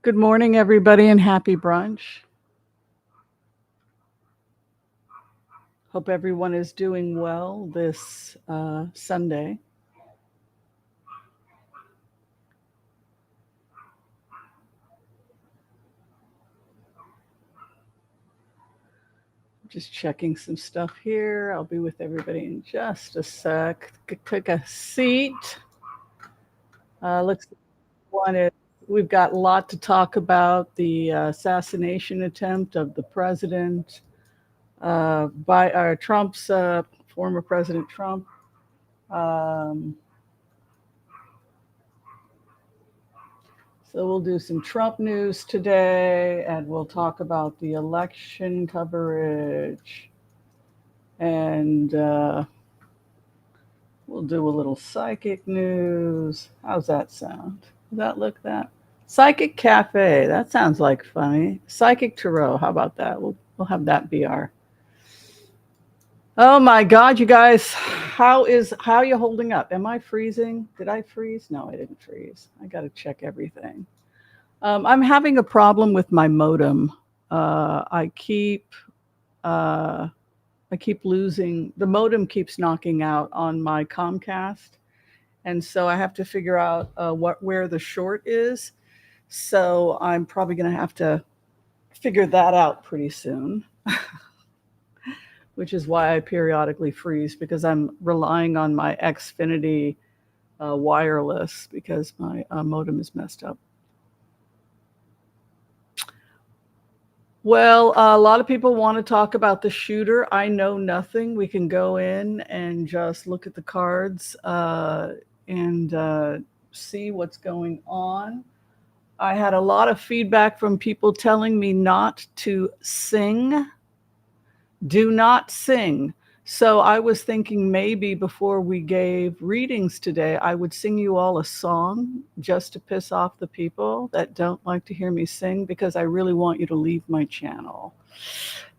Good morning, everybody, and happy brunch. Hope everyone is doing well this Sunday. Just checking some stuff here. I'll be with everybody in just a sec. Take a seat. Looks one is we've got a lot to talk about. The assassination attempt of the president by Trump's former President Trump. So we'll do some Trump news today, and we'll talk about the election coverage, and we'll do a little psychic news. How's that sound? Does that look that? Psychic Cafe. That sounds like funny. Psychic Tarot. How about that? We'll have that be our. Oh my God, you guys! How are you holding up? Am I freezing? Did I freeze? No, I didn't freeze. I got to check everything. I'm having a problem with my modem. I keep losing. The modem keeps knocking out on my Comcast, and so I have to figure out where the short is. So I'm probably going to have to figure that out pretty soon. Which is why I periodically freeze, because I'm relying on my Xfinity wireless because my modem is messed up. Well, a lot of people want to talk about the shooter. I know nothing. We can go in and just look at the cards and see what's going on. I had a lot of feedback from people telling me not to sing. Do not sing. So I was thinking maybe before we gave readings today, I would sing you all a song just to piss off the people that don't like to hear me sing, because I really want you to leave my channel.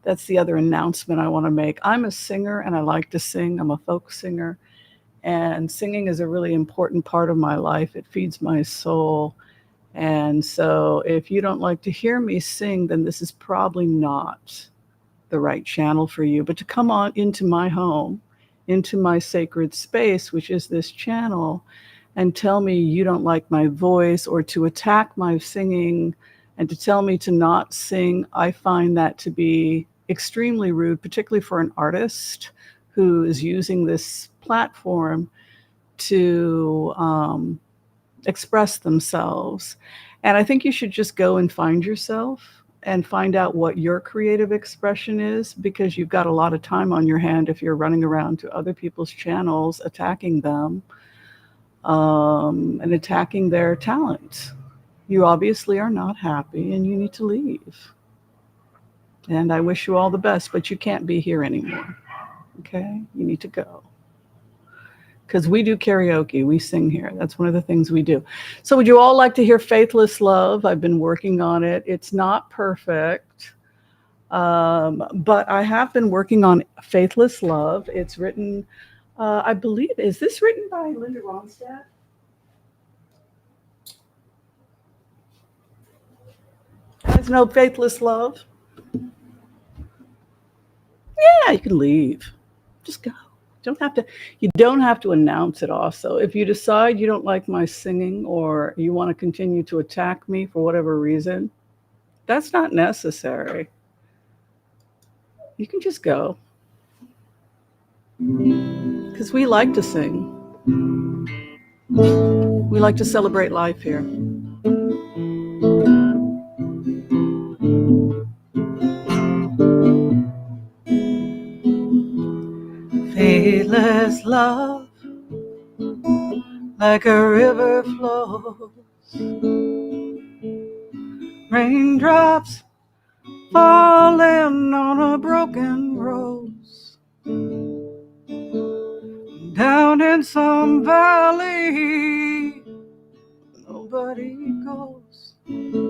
That's the other announcement I want to make. I'm a singer and I like to sing. I'm a folk singer, and singing is a really important part of my life. It feeds my soul. And so if you don't like to hear me sing, then this is probably not the right channel for you. But to come on into my home, into my sacred space, which is this channel, and tell me you don't like my voice, or to attack my singing and to tell me to not sing, I find that to be extremely rude, particularly for an artist who is using this platform to express themselves. And I think you should just go and find yourself and find out what your creative expression is, because you've got a lot of time on your hand if you're running around to other people's channels, attacking them and attacking their talent. You obviously are not happy and you need to leave. And I wish you all the best, but you can't be here anymore. Okay? You need to go. Because we do karaoke, we sing here. That's one of the things we do. So would you all like to hear Faithless Love? I've been working on it. It's not perfect, but I have been working on Faithless Love. It's written, I believe, is this written by Linda Ronstadt? You guys know Faithless Love? Yeah, you can leave. Just go. You don't have to announce it also. If you decide you don't like my singing, or you want to continue to attack me for whatever reason, that's not necessary. You can just go. Because we like to sing. We like to celebrate life here. Faithless love, like a river flows, raindrops falling on a broken rose, down in some valley nobody goes, and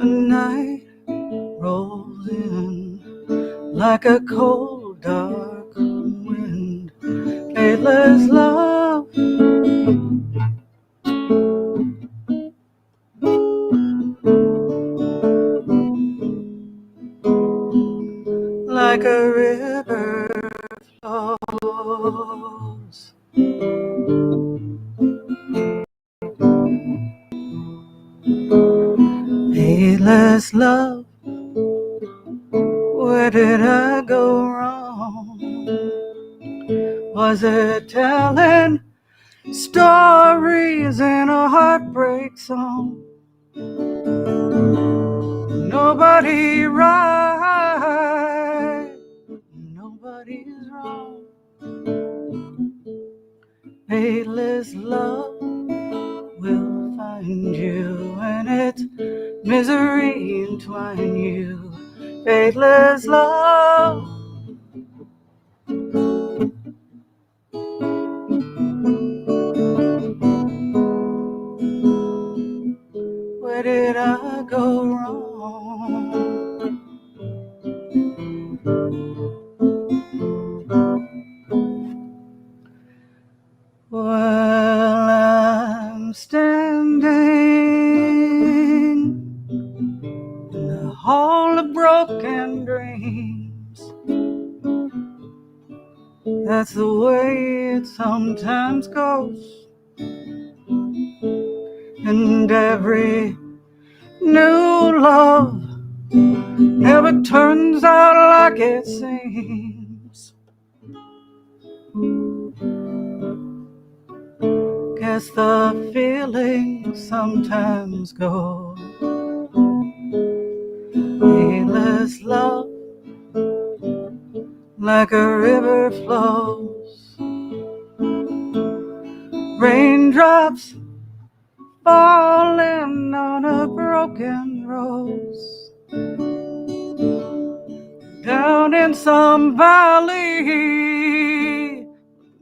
the night rolls in like a cold dark wind. Faithless love, goes. Faithless love, where did I go wrong? Was it telling stories in a heartbreak song? Nobody right, nobody's wrong. Faithless love will find you, and its misery entwine you. Faithless love. Where did I go wrong? Well, I'm standing in the hall of broken dreams. That's the way it sometimes goes. And every new love never turns out like it seems. Guess the feeling sometimes goes. Faithless love, like a river flows. Raindrops falling on a broken rose. Down in some valley,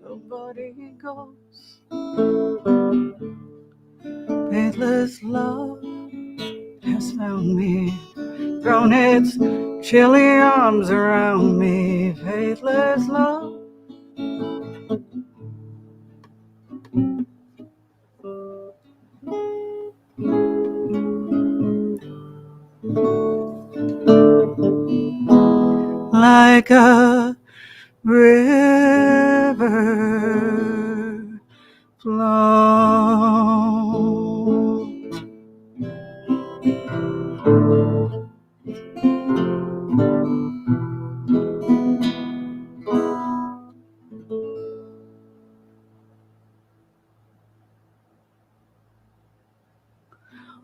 nobody goes. Faithless love has found me, thrown its chilly arms around me. Faithless love. Like a river flow.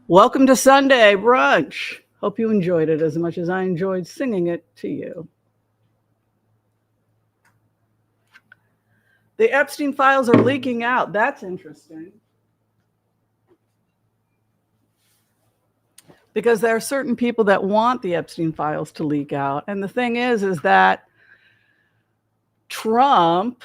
Welcome to Sunday Brunch. Hope you enjoyed it as much as I enjoyed singing it to you. The Epstein files are leaking out. That's interesting. Because there are certain people that want the Epstein files to leak out. And the thing is that Trump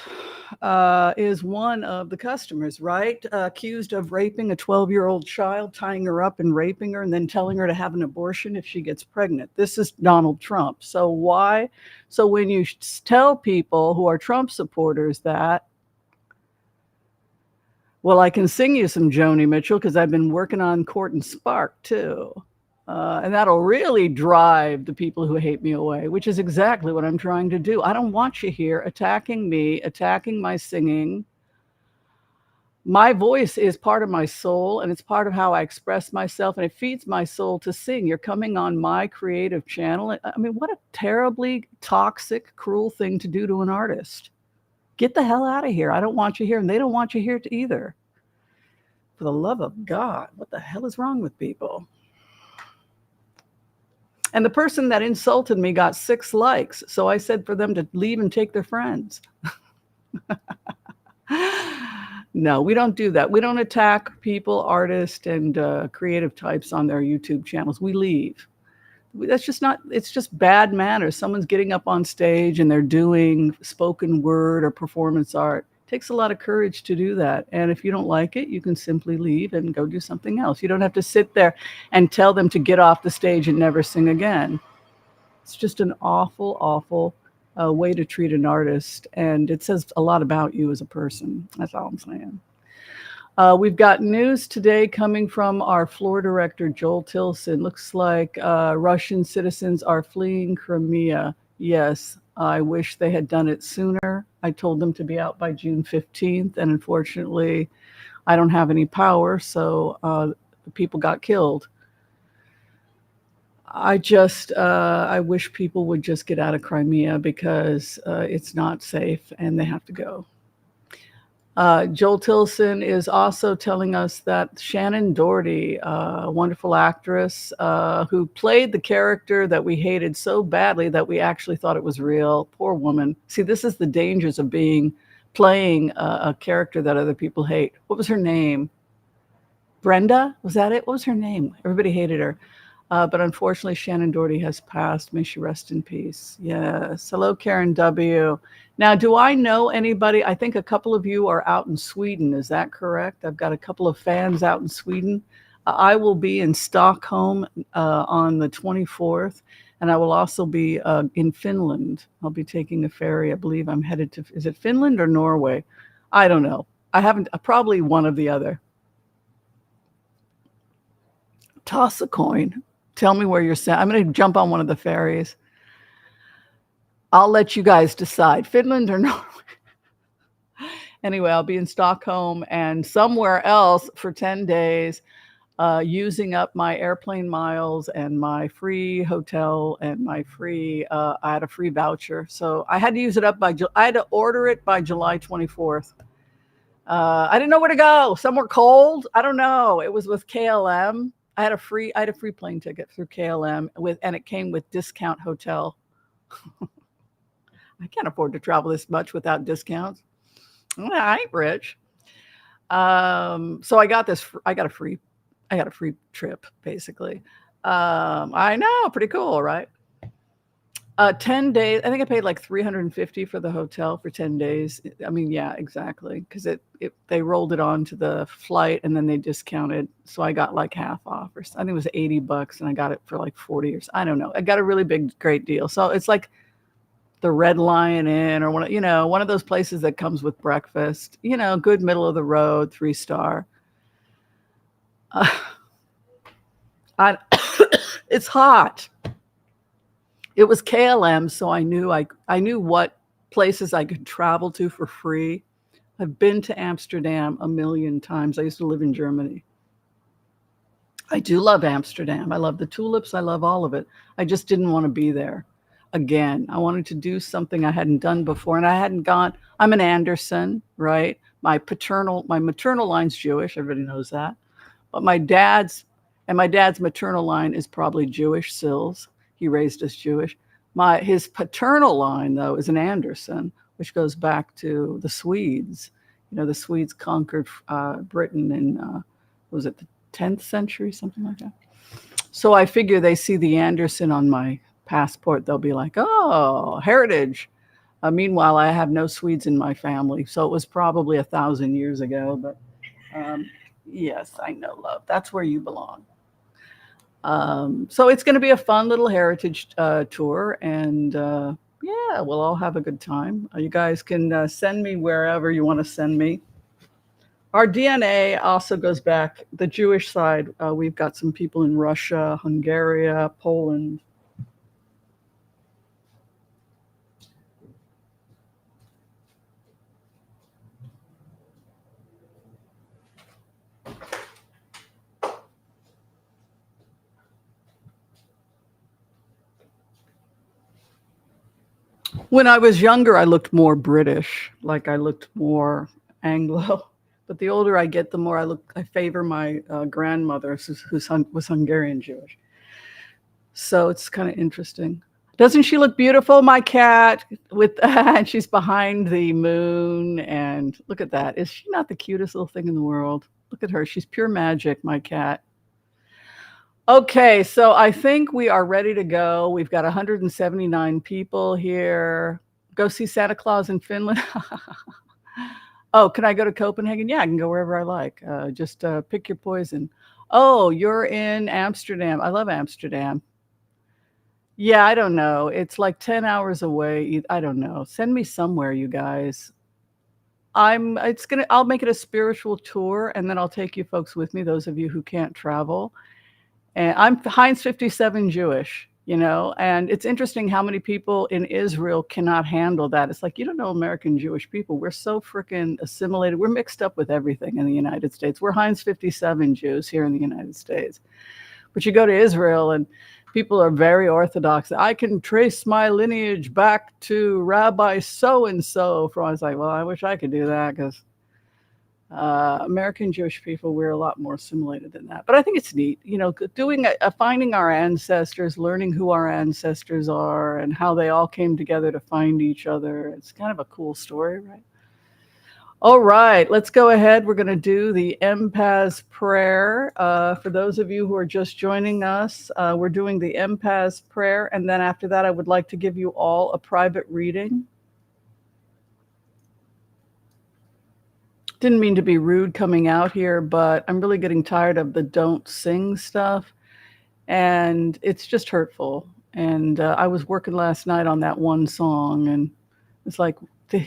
is one of the customers, right? Accused of raping a 12-year-old child, tying her up and raping her, and then telling her to have an abortion if she gets pregnant. This is Donald Trump. So why? So when you tell people who are Trump supporters that, well, I can sing you some Joni Mitchell because I've been working on Court and Spark too. And that'll really drive the people who hate me away, which is exactly what I'm trying to do. I don't want you here attacking me, attacking my singing. My voice is part of my soul, and it's part of how I express myself, and it feeds my soul to sing. You're coming on my creative channel. I mean, what a terribly toxic, cruel thing to do to an artist. Get the hell out of here. I don't want you here, and they don't want you here either. For the love of God, what the hell is wrong with people? And the person that insulted me got 6 likes. So I said for them to leave and take their friends. No, we don't do that. We don't attack people, artists, and creative types on their YouTube channels. We leave. That's just not, it's just bad manners. Someone's getting up on stage and they're doing spoken word or performance art. It takes a lot of courage to do that. And if you don't like it, you can simply leave and go do something else. You don't have to sit there and tell them to get off the stage and never sing again. It's just an awful, awful way to treat an artist. And it says a lot about you as a person. That's all I'm saying. We've got news today coming from our floor director, Joel Tilson. Looks like Russian citizens are fleeing Crimea. Yes, I wish they had done it sooner. I told them to be out by June 15th, and unfortunately, I don't have any power, so the people got killed. I wish people would just get out of Crimea because it's not safe and they have to go. Joel Tilson is also telling us that Shannon Doherty, a wonderful actress who played the character that we hated so badly that we actually thought it was real. Poor woman. See, this is the dangers of playing a character that other people hate. What was her name? Brenda? Was that it? What was her name? Everybody hated her. But unfortunately, Shannon Doherty has passed. May she rest in peace. Yes. Hello, Karen W. Now, do I know anybody? I think a couple of you are out in Sweden. Is that correct? I've got a couple of fans out in Sweden. I will be in Stockholm on the 24th, and I will also be in Finland. I'll be taking a ferry. I believe I'm headed to, is it Finland or Norway? I don't know. I haven't, probably one of the other. Toss a coin. Tell me where you're sent. I'm going to jump on one of the ferries. I'll let you guys decide, Finland or Norway. Anyway, I'll be in Stockholm and somewhere else for 10 days, using up my airplane miles and my free hotel and my free, I had a free voucher. So I had to use it up I had to order it by July 24th. I didn't know where to go. Somewhere cold. I don't know. It was with KLM. I had a free plane ticket through KLM and it came with discount hotel. I can't afford to travel this much without discounts. I ain't rich. So I got a free trip basically. I know, pretty cool, right? 10 days. I think I paid like $350 for the hotel for 10 days. I mean, yeah, exactly. Because they rolled it on to the flight and then they discounted. So I got like half off, or I think it was $80 and I got it for like 40 or I don't know. I got a really great deal. So it's like the Red Lion Inn or one of those places that comes with breakfast, good middle of the road, 3-star. It's hot. It was KLM, so I knew what places I could travel to for free. I've been to Amsterdam a million times. I used to live in Germany. I do love Amsterdam. I love the tulips. I love all of it. I just didn't want to be there again. I wanted to do something I hadn't done before, and I hadn't gone. I'm an Anderson, right? My maternal line's Jewish. Everybody knows that. But my dad's maternal line is probably Jewish, Sills. He raised us Jewish. His paternal line, though, is an Anderson, which goes back to the Swedes. The Swedes conquered Britain in, was it the 10th century, something like that? So I figure they see the Anderson on my passport. They'll be like, oh, heritage. Meanwhile, I have no Swedes in my family. So it was probably 1,000 years ago. But yes, I know, love. That's where you belong. So it's going to be a fun little heritage tour, and yeah, we'll all have a good time. You guys can send me wherever you want to send me. Our DNA also goes back, the Jewish side. We've got some people in Russia, Hungary, Poland. When I was younger, I looked more British, like I looked more Anglo. But the older I get, the more I favor my grandmother, who was Hungarian Jewish. So it's kind of interesting. Doesn't she look beautiful, my cat? And she's behind the moon. And look at that. Is she not the cutest little thing in the world? Look at her. She's pure magic, my cat. Okay, so I think we are ready to go. We've got 179 people here. Go see Santa Claus in Finland. Oh, can I go to Copenhagen? Yeah, I can go wherever I like. Just pick your poison. Oh, you're in Amsterdam. I love Amsterdam. Yeah, I don't know. It's like 10 hours away. I don't know. Send me somewhere, you guys. I'll make it a spiritual tour, and then I'll take you folks with me, those of you who can't travel. And I'm Heinz 57 Jewish. And it's interesting how many people in Israel cannot handle that. It's like, you don't know American Jewish people. We're so freaking assimilated. We're mixed up with everything in the United States. We're Heinz 57 Jews here in the United States. But you go to Israel and people are very orthodox. I can trace my lineage back to Rabbi so-and-so. I was like, well, I wish I could do that, because American Jewish people, we're a lot more assimilated than that. But I think it's neat, doing finding our ancestors, learning who our ancestors are and how they all came together to find each other. It's kind of a cool story, right? All right, let's go ahead. We're going to do the Empath prayer. For those of you who are just joining us, we're doing the Empath prayer. And then after that, I would like to give you all a private reading. Didn't mean to be rude coming out here, but I'm really getting tired of the don't sing stuff. And it's just hurtful. And I was working last night on that one song, and it's like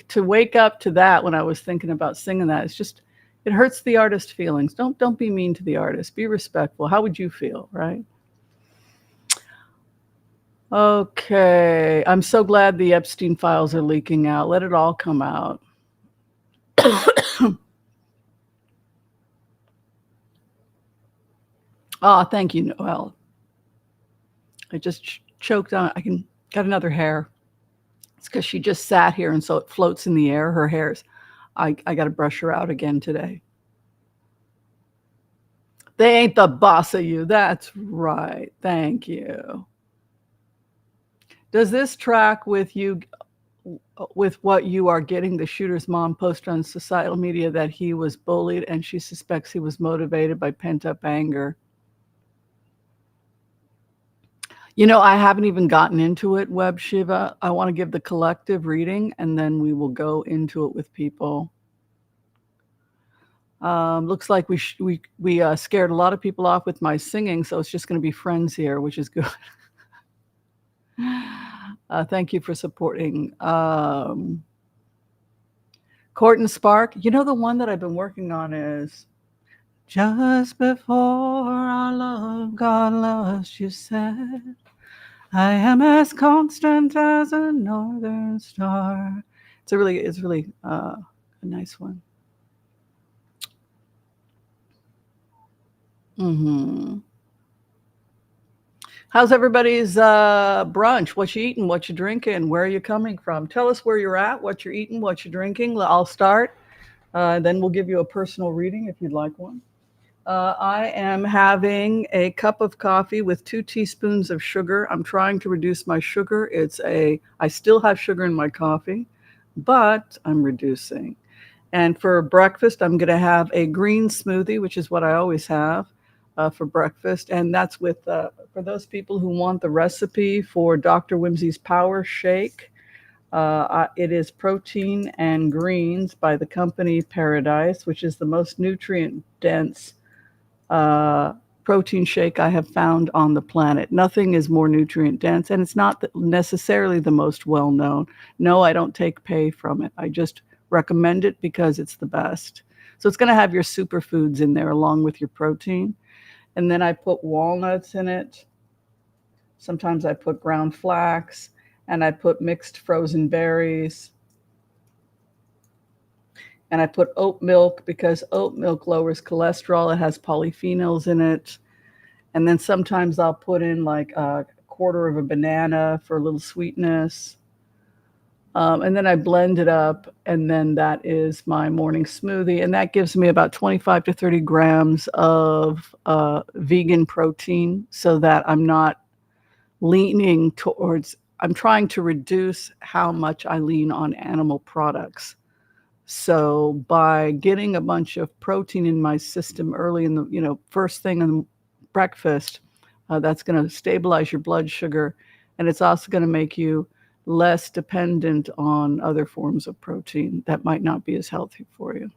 to wake up to that when I was thinking about singing that, it hurts the artist's feelings. Don't be mean to the artist. Be respectful. How would you feel, right? Okay. I'm so glad the Epstein files are leaking out. Let it all come out. Oh, thank you, Noelle. I just choked on it. Got another hair. It's because she just sat here, and so it floats in the air. Her hair's, I got to brush her out again today. They ain't the boss of you. That's right. Thank you. Does this track with you, with what you are getting? The shooter's mom posted on societal media that he was bullied and she suspects he was motivated by pent-up anger. I haven't even gotten into it, Web Shiva. I want to give the collective reading, and then we will go into it with people. Looks like we scared a lot of people off with my singing, so it's just going to be friends here, which is good. Thank you for supporting. Court and Spark. The one that I've been working on is just before our love, God lost, you said, I am as constant as a northern star. It's really a nice one. How's everybody's brunch? What you eating? What you drinking? Where are you coming from? Tell us where you're at, what you're eating, what you're drinking. I'll start. Then we'll give you a personal reading if you'd like one. I am having a cup of coffee with 2 teaspoons of sugar. I'm trying to reduce my sugar. I still have sugar in my coffee, but I'm reducing. And for breakfast, I'm going to have a green smoothie, which is what I always have for breakfast. And that's with, for those people who want the recipe for Dr. Whimsy's Power Shake. It is protein and greens by the company Paradise, which is the most nutrient-dense protein shake I have found on the planet. Nothing is more nutrient dense, and it's not necessarily the most well-known. No, I don't take pay from it. I just recommend it because it's the best. So it's going to have your superfoods in there along with your protein. And then I put walnuts in it. Sometimes I put ground flax, and I put mixed frozen berries. And I put oat milk because oat milk lowers cholesterol. It has polyphenols in it. And then sometimes I'll put in like a quarter of a banana for a little sweetness. And then I blend it up, and then that is my morning smoothie. And that gives me about 25 to 30 grams of vegan protein, so that I'm not leaning towards, I'm trying to reduce how much I lean on animal products. So by getting a bunch of protein in my system early in the, first thing in breakfast, that's going to stabilize your blood sugar. And it's also going to make you less dependent on other forms of protein that might not be as healthy for you.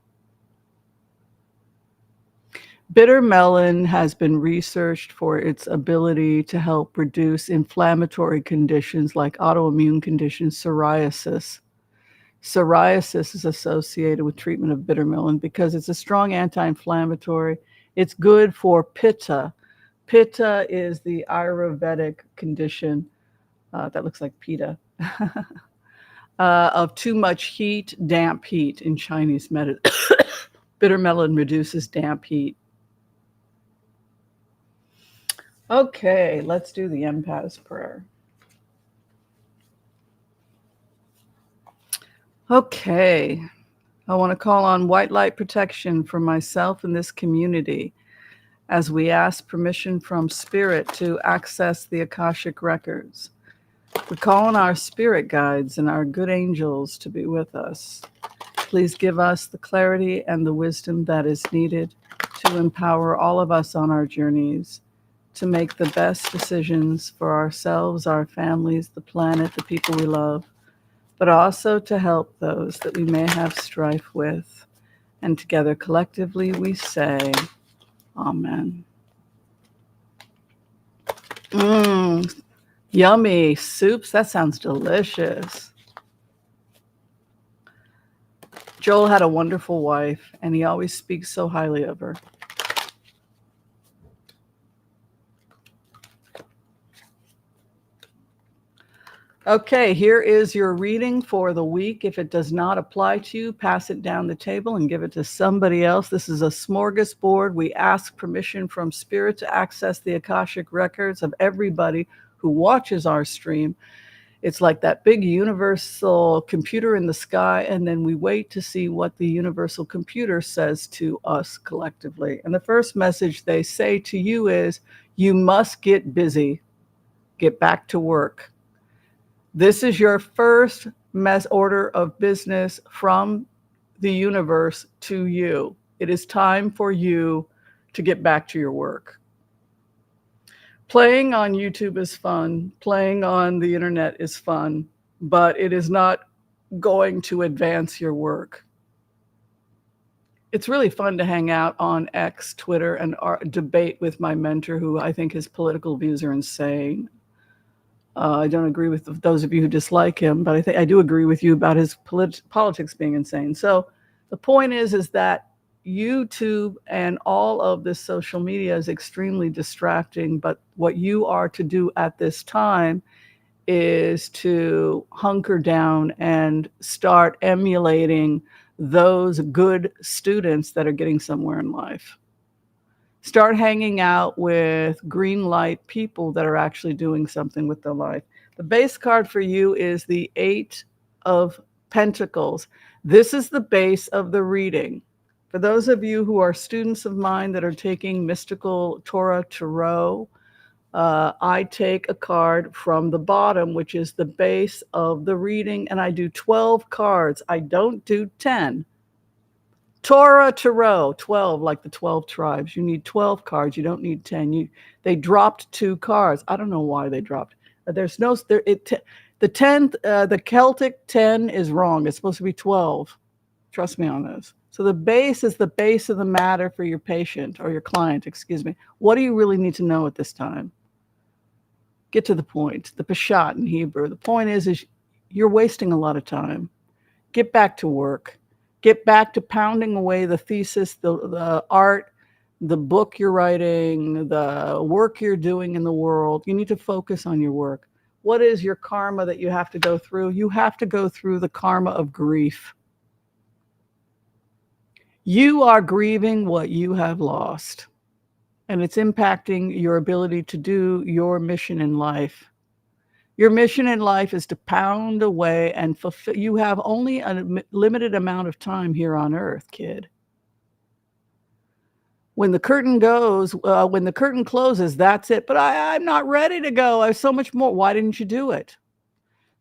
Bitter melon has been researched for its ability to help reduce inflammatory conditions like autoimmune conditions, psoriasis. Psoriasis is associated with treatment of bitter melon because it's a strong anti-inflammatory. It's good for pitta. Pitta is the Ayurvedic condition that looks like pita. Of too much heat, damp heat in Chinese medicine. Bitter melon reduces damp heat. Okay, let's do the empath's prayer. Okay, I want to call on white light protection for myself and this community as we ask permission from Spirit to access the Akashic records. We call on our spirit guides and our good angels to be with us. Please give us the clarity and the wisdom that is needed to empower all of us on our journeys to make the best decisions for ourselves, our families, the planet, the people we love, but also to help those that we may have strife with. And together, collectively, we say, Amen. Yummy soups. That sounds delicious. Joel had a wonderful wife, and he always speaks so highly of her. Okay, here is your reading for the week. If it does not apply to you, pass it down the table and give it to somebody else. This is a smorgasbord. We ask permission from Spirit to access the Akashic records of everybody who watches our stream. It's like that big universal computer in the sky, and then we wait to see what the universal computer says to us collectively. And the first message they say to you is, you must get busy, get back to work. This is your first order of business from the universe to you. It is time for you to get back to your work. Playing on YouTube is fun. Playing on the internet is fun, but it is not going to advance your work. It's really fun to hang out on X, Twitter, and debate with my mentor, who I think his political views are insane. I don't agree with those of you who dislike him, but I do agree with you about his politics being insane. So the point is that YouTube and all of this social media is extremely distracting, but what you are to do at this time is to hunker down and start emulating those good students that are getting somewhere in life. Start hanging out with green light people that are actually doing something with their life. The base card for you is the 8 of Pentacles. This is the base of the reading. For those of you who are students of mine that are taking mystical Torah Tarot, I take a card from the bottom, which is the base of the reading, and I do 12 cards. I don't do 10. Torah Tarot, 12, like the 12 tribes. You need 12 cards. You don't need 10. They dropped 2 cards. I don't know why they dropped. There's no the 10th, the Celtic 10 is wrong. It's supposed to be 12. Trust me on this. So the base is the base of the matter for your patient or your client, excuse me. What do you really need to know at this time? Get to the point. The Peshat in Hebrew. The point is you're wasting a lot of time. Get back to work. Get back to pounding away the thesis, the art, the book you're writing, the work you're doing in the world. You need to focus on your work. What is your karma that you have to go through? You have to go through the karma of grief. You are grieving what you have lost, and it's impacting your ability to do your mission in life. Your mission in life is to pound away and fulfill. You have only a limited amount of time here on earth, kid. When the curtain closes, that's it. But I'm not ready to go. I have so much more. Why didn't you do it?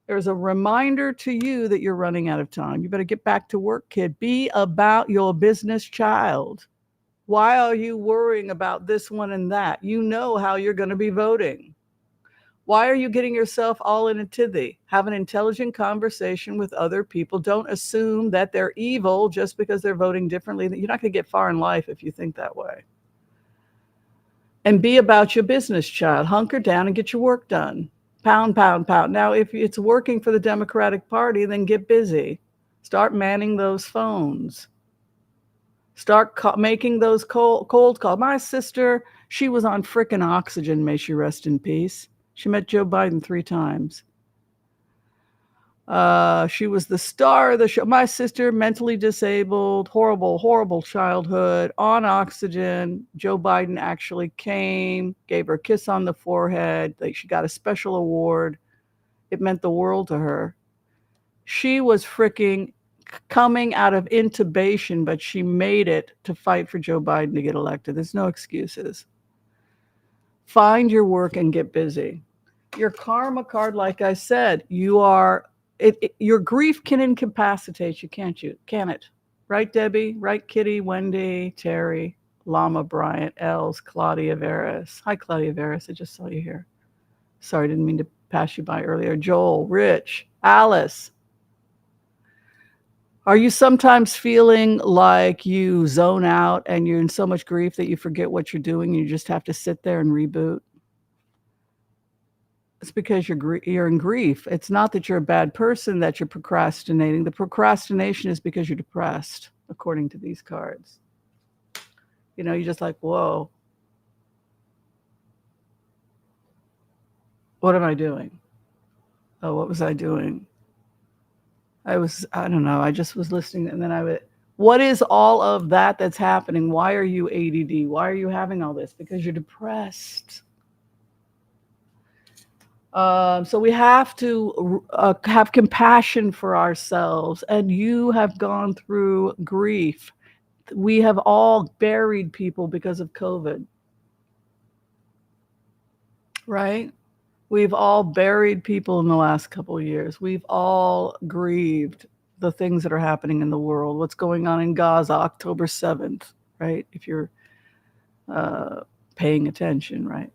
There's a reminder to you that you're running out of time. You better get back to work, kid. Be about your business, child. Why are you worrying about this one and that? You know how you're going to be voting. Why are you getting yourself all in a tizzy? Have an intelligent conversation with other people. Don't assume that they're evil just because they're voting differently. You're not going to get far in life if you think that way. And be about your business, child. Hunker down and get your work done. Pound, pound, pound. Now, if it's working for the Democratic Party, then get busy. Start manning those phones. Start making those cold calls. My sister, she was on frickin' oxygen, may she rest in peace. She met Joe Biden 3 times. She was the star of the show. My sister, mentally disabled, horrible, horrible childhood, on oxygen. Joe Biden actually came, gave her a kiss on the forehead. She got a special award. It meant the world to her. She was freaking coming out of intubation, but she made it to fight for Joe Biden to get elected. There's no excuses. Find your work and get busy. Your karma card, like I said, your grief can incapacitate you, can't you? Can it? Right, Debbie? Right, Kitty, Wendy, Terry, Lama Bryant, Els, Claudia Veras. Hi, Claudia Veras. I just saw you here. Sorry, didn't mean to pass you by earlier. Joel, Rich, Alice. Are you sometimes feeling like you zone out and you're in so much grief that you forget what you're doing? You just have to sit there and reboot? It's because you're in grief. It's not that you're a bad person, that you're procrastinating. The procrastination is because you're depressed, according to these cards. You're just like, whoa. What am I doing? Oh, what was I doing? I don't know. I just was listening, and then what is all of that that's happening? Why are you ADD? Why are you having all this? Because you're depressed. So we have to have compassion for ourselves, and you have gone through grief. We have all buried people because of COVID, right? We've all buried people in the last couple of years. We've all grieved the things that are happening in the world. What's going on in Gaza, October 7th, right? If you're paying attention, right?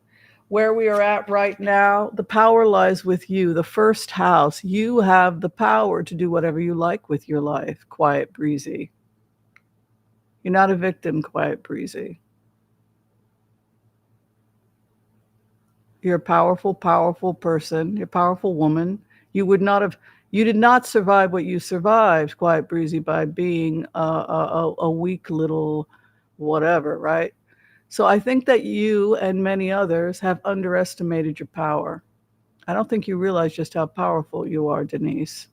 Where we are at right now, the power lies with you. The first house, you have the power to do whatever you like with your life. Quiet, breezy. You're not a victim, quiet, breezy. You're a powerful, powerful person. You're a powerful woman. You did not survive what you survived, quiet, breezy, by being a weak little whatever, right? So I think that you and many others have underestimated your power. I don't think you realize just how powerful you are, Denise.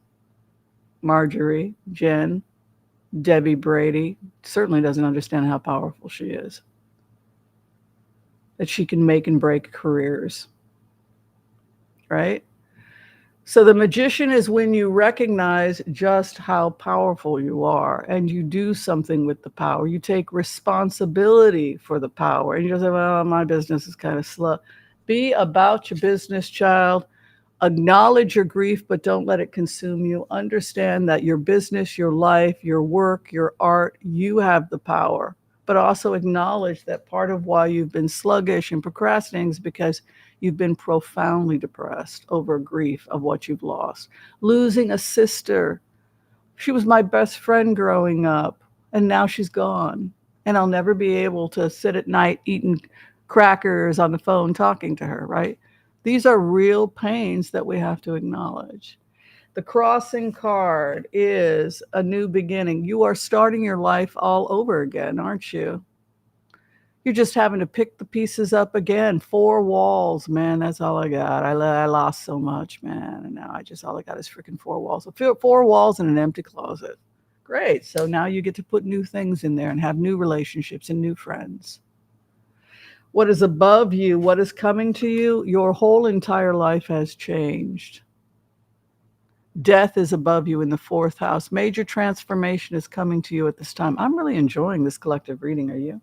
Marjorie, Jen, Debbie Brady certainly doesn't understand how powerful she is. That she can make and break careers, right? So the magician is when you recognize just how powerful you are and you do something with the power. You take responsibility for the power and you just say, well, my business is kind of slow. Be about your business, child. Acknowledge your grief, but don't let it consume you. Understand that your business, your life, your work, your art, you have the power. But also acknowledge that part of why you've been sluggish and procrastinating is because you've been profoundly depressed over grief of what you've lost. Losing a sister. She was my best friend growing up, and now she's gone. And I'll never be able to sit at night eating crackers on the phone talking to her, right? These are real pains that we have to acknowledge. The crossing card is a new beginning. You are starting your life all over again, aren't you? You're just having to pick the pieces up again. 4 walls, man, that's all I got. I lost so much, man, and now all I got is freaking 4 walls. So 4 walls and an empty closet. Great. So now you get to put new things in there and have new relationships and new friends. What is above you, what is coming to you, your whole entire life has changed. Death is above you in the 4th house. Major transformation is coming to you at this time. I'm really enjoying this collective reading. Are you?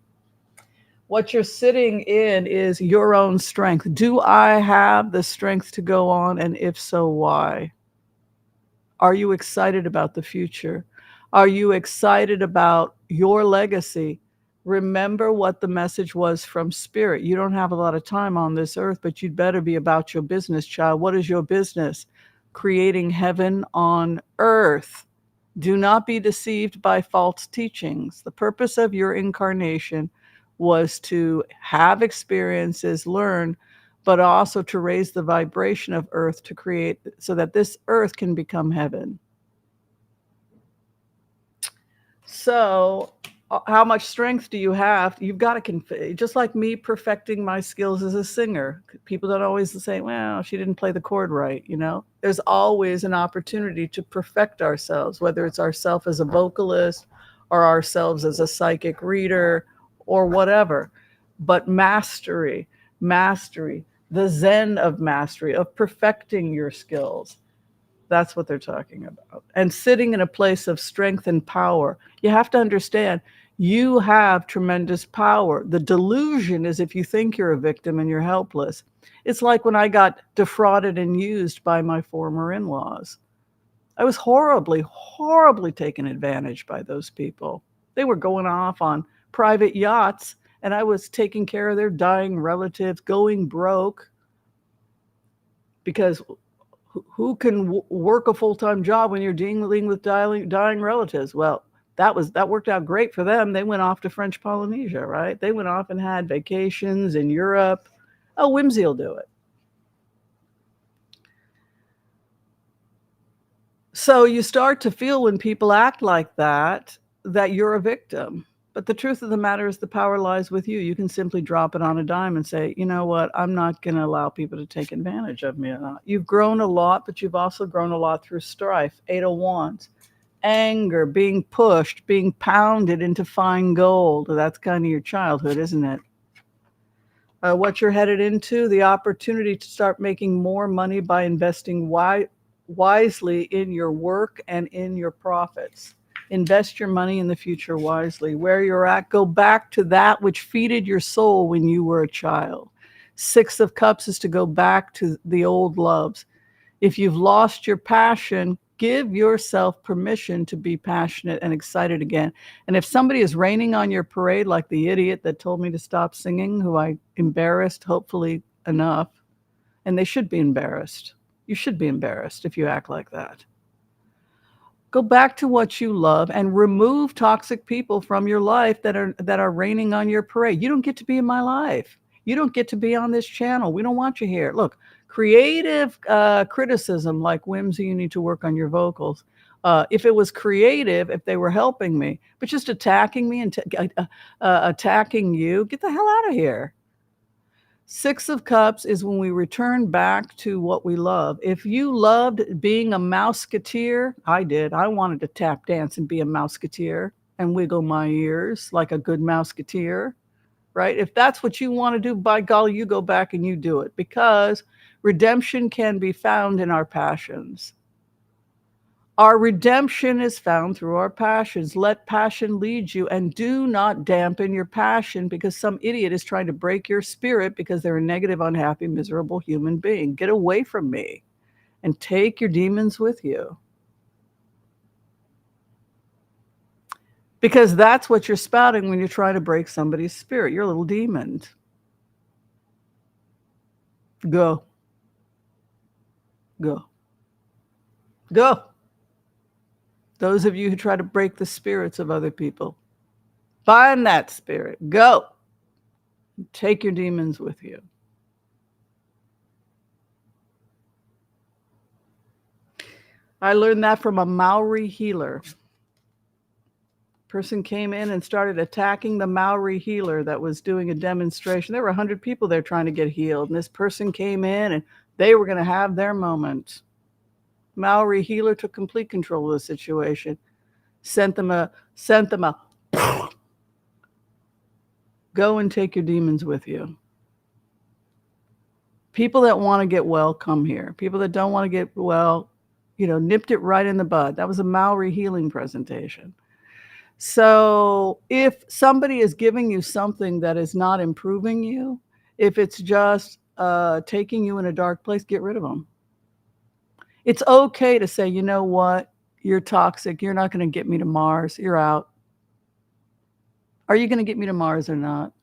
What you're sitting in is your own strength. Do I have the strength to go on? And if so, why? Are you excited about the future? Are you excited about your legacy? Remember what the message was from Spirit. You don't have a lot of time on this earth, but you'd better be about your business, child. What is your business? Creating heaven on earth. Do not be deceived by false teachings. The purpose of your incarnation was to have experiences, learn, but also to raise the vibration of earth to create so that this earth can become heaven. So how much strength do you have? You've got to just like me perfecting my skills as a singer. People don't always say, well, she didn't play the chord right, you know? There's always an opportunity to perfect ourselves, whether it's ourselves as a vocalist or ourselves as a psychic reader or whatever. But mastery, the zen of mastery, of perfecting your skills. That's what they're talking about. And sitting in a place of strength and power. You have to understand, you have tremendous power. The delusion is if you think you're a victim and you're helpless. It's like when I got defrauded and used by my former in-laws. I was horribly, horribly taken advantage by those people. They were going off on private yachts, and I was taking care of their dying relatives, going broke, because who can work a full-time job when you're dealing with dying relatives? Well, that worked out great for them. They went off to French Polynesia, right? They went off and had vacations in Europe. Oh, Whimsy will do it. So you start to feel when people act like that you're a victim. But the truth of the matter is the power lies with you. You can simply drop it on a dime and say, you know what, I'm not going to allow people to take advantage of me. You've grown a lot, but you've also grown a lot through strife. 8 of Wands. Anger, being pushed, being pounded into fine gold. That's kind of your childhood, isn't it? What you're headed into, the opportunity to start making more money by investing wisely in your work and in your profits. Invest your money in the future wisely. Where you're at, go back to that which feeded your soul when you were a child. 6 of Cups is to go back to the old loves. If you've lost your passion, give yourself permission to be passionate and excited again. And if somebody is raining on your parade, like the idiot that told me to stop singing, who I embarrassed, hopefully enough, and they should be embarrassed. You should be embarrassed if you act like that. Go back to what you love and remove toxic people from your life that are raining on your parade. You don't get to be in my life. You don't get to be on this channel. We don't want you here. Look, creative criticism like Whimsy, you need to work on your vocals. If it was creative, if they were helping me, but just attacking me and attacking you, get the hell out of here. 6 of Cups is when we return back to what we love. If you loved being a mouseketeer, I did. I wanted to tap dance and be a mouseketeer and wiggle my ears like a good mouseketeer, right? If that's what you want to do, by golly, you go back and you do it, because redemption can be found in our passions. Our redemption is found through our passions. Let passion lead you, and do not dampen your passion because some idiot is trying to break your spirit because they're a negative, unhappy, miserable human being. Get away from me and take your demons with you. Because that's what you're spouting when you're trying to break somebody's spirit. You're a little demon. Go. Go. Go. Those of you who try to break the spirits of other people, find that spirit. Go. Take your demons with you. I learned that from a Maori healer. Person came in and started attacking the Maori healer that was doing a demonstration. There were 100 people there trying to get healed, and this person came in and they were going to have their moment. Maori healer took complete control of the situation. Sent them a go and take your demons with you. People that want to get well, come here. People that don't want to get well, nipped it right in the bud. That was a Maori healing presentation. So if somebody is giving you something that is not improving you, if it's just taking you in a dark place, get rid of them. It's okay to say, you know what? You're toxic. You're not going to get me to Mars. You're out. Are you going to get me to Mars or not?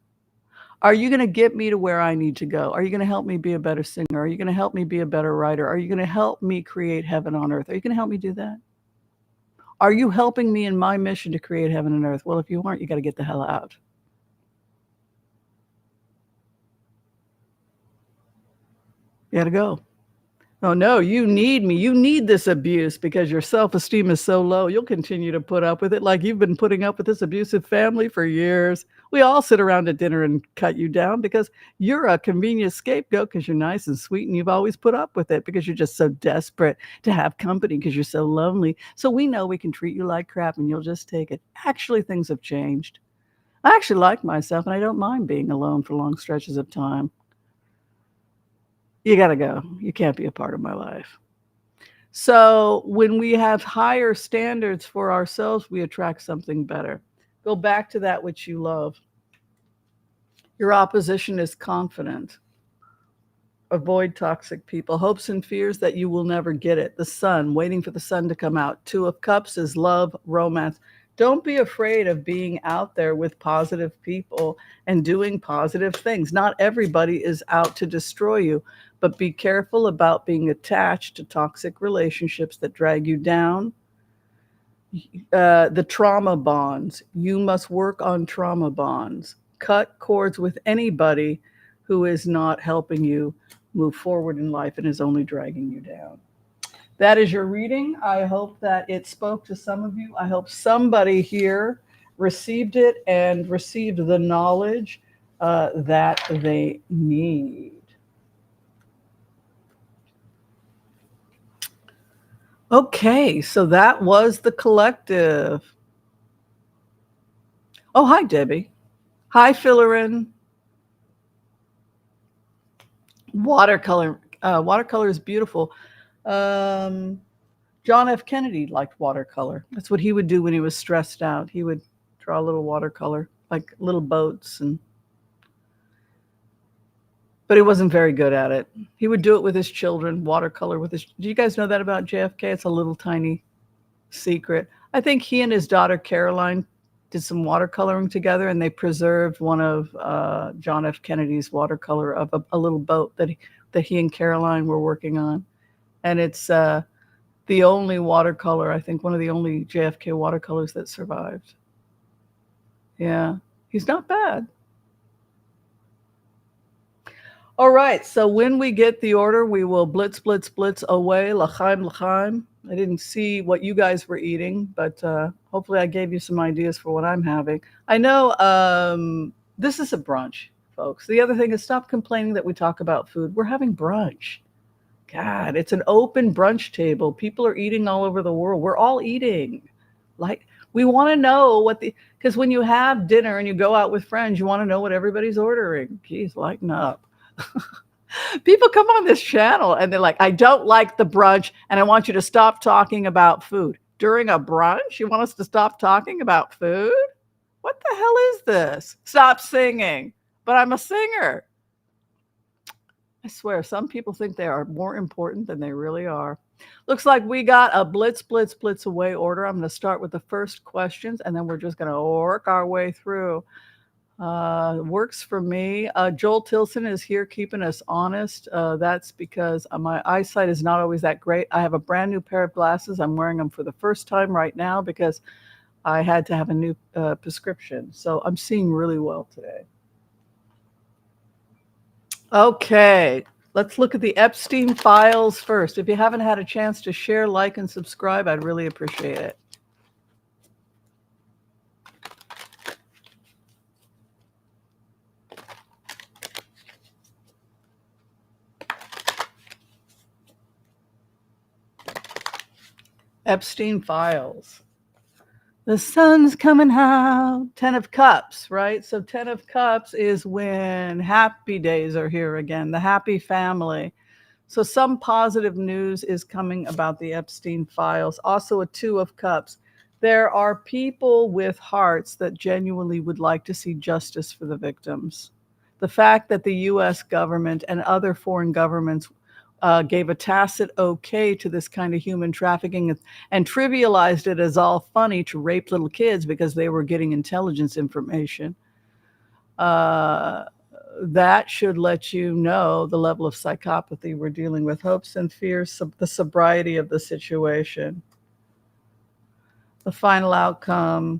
Are you going to get me to where I need to go? Are you going to help me be a better singer? Are you going to help me be a better writer? Are you going to help me create heaven on earth? Are you going to help me do that? Are you helping me in my mission to create heaven and earth? Well, if you aren't, you got to get the hell out. You got to go. Oh, no, you need me. You need this abuse because your self-esteem is so low. You'll continue to put up with it like you've been putting up with this abusive family for years. We all sit around at dinner and cut you down because you're a convenient scapegoat because you're nice and sweet and you've always put up with it because you're just so desperate to have company because you're so lonely. So we know we can treat you like crap and you'll just take it. Actually, things have changed. I actually like myself and I don't mind being alone for long stretches of time. You got to go. You can't be a part of my life. So when we have higher standards for ourselves, we attract something better. Go back to that which you love. Your opposition is confident. Avoid toxic people. Hopes and fears that you will never get it. The sun, waiting for the sun to come out. Two of Cups is love, romance. Don't be afraid of being out there with positive people and doing positive things. Not everybody is out to destroy you, but be careful about being attached to toxic relationships that drag you down. The trauma bonds. You must work on trauma bonds. Cut cords with anybody who is not helping you move forward in life and is only dragging you down. That is your reading. I hope that it spoke to some of you. I hope somebody here received it and received the knowledge that they need. Okay, so that was the collective. Oh, hi, Debbie. Hi, Fillerin. Watercolor. Watercolor is beautiful. John F. Kennedy liked watercolor. That's what he would do when he was stressed out. He would draw a little watercolor, like little boats, but he wasn't very good at it. He would do it with his children, watercolor with his. Do you guys know that about JFK? It's a little tiny secret. I think he and his daughter Caroline did some watercoloring together, and they preserved one of John F. Kennedy's watercolor of a little boat that he and Caroline were working on, and it's the only watercolor, I think, one of the only JFK watercolors that survived. Yeah, he's not bad. All right, so when we get the order, we will blitz, blitz, blitz away, l'chaim, l'chaim. I didn't see what you guys were eating, but hopefully I gave you some ideas for what I'm having. I know this is a brunch, folks. The other thing is stop complaining that we talk about food. We're having brunch. God, it's an open brunch table. People are eating all over the world. We're all eating. Like, we want to know because when you have dinner and you go out with friends, you want to know what everybody's ordering. Geez, lighten up. People come on this channel and they're like, I don't like the brunch and I want you to stop talking about food. During a brunch, you want us to stop talking about food? What the hell is this? Stop singing. But I'm a singer. I swear, some people think they are more important than they really are. Looks like we got a blitz, blitz, blitz away order. I'm going to start with the first questions, and then we're just going to work our way through. Works for me. Joel Tilson is here keeping us honest. That's because my eyesight is not always that great. I have a brand new pair of glasses. I'm wearing them for the first time right now because I had to have a new prescription. So I'm seeing really well today. Okay, let's look at the Epstein files first. If you haven't had a chance to share, like, and subscribe, I'd really appreciate it. Epstein files. The sun's coming out. 10 of Cups, right? So 10 of Cups is when happy days are here again, the happy family. So some positive news is coming about the Epstein files. Also a 2 of Cups. There are people with hearts that genuinely would like to see justice for the victims. The fact that the U.S. government and other foreign governments gave a tacit okay to this kind of human trafficking and trivialized it as all funny to rape little kids because they were getting intelligence information. That should let you know the level of psychopathy we're dealing with. Hopes and fears, the sobriety of the situation. The final outcome,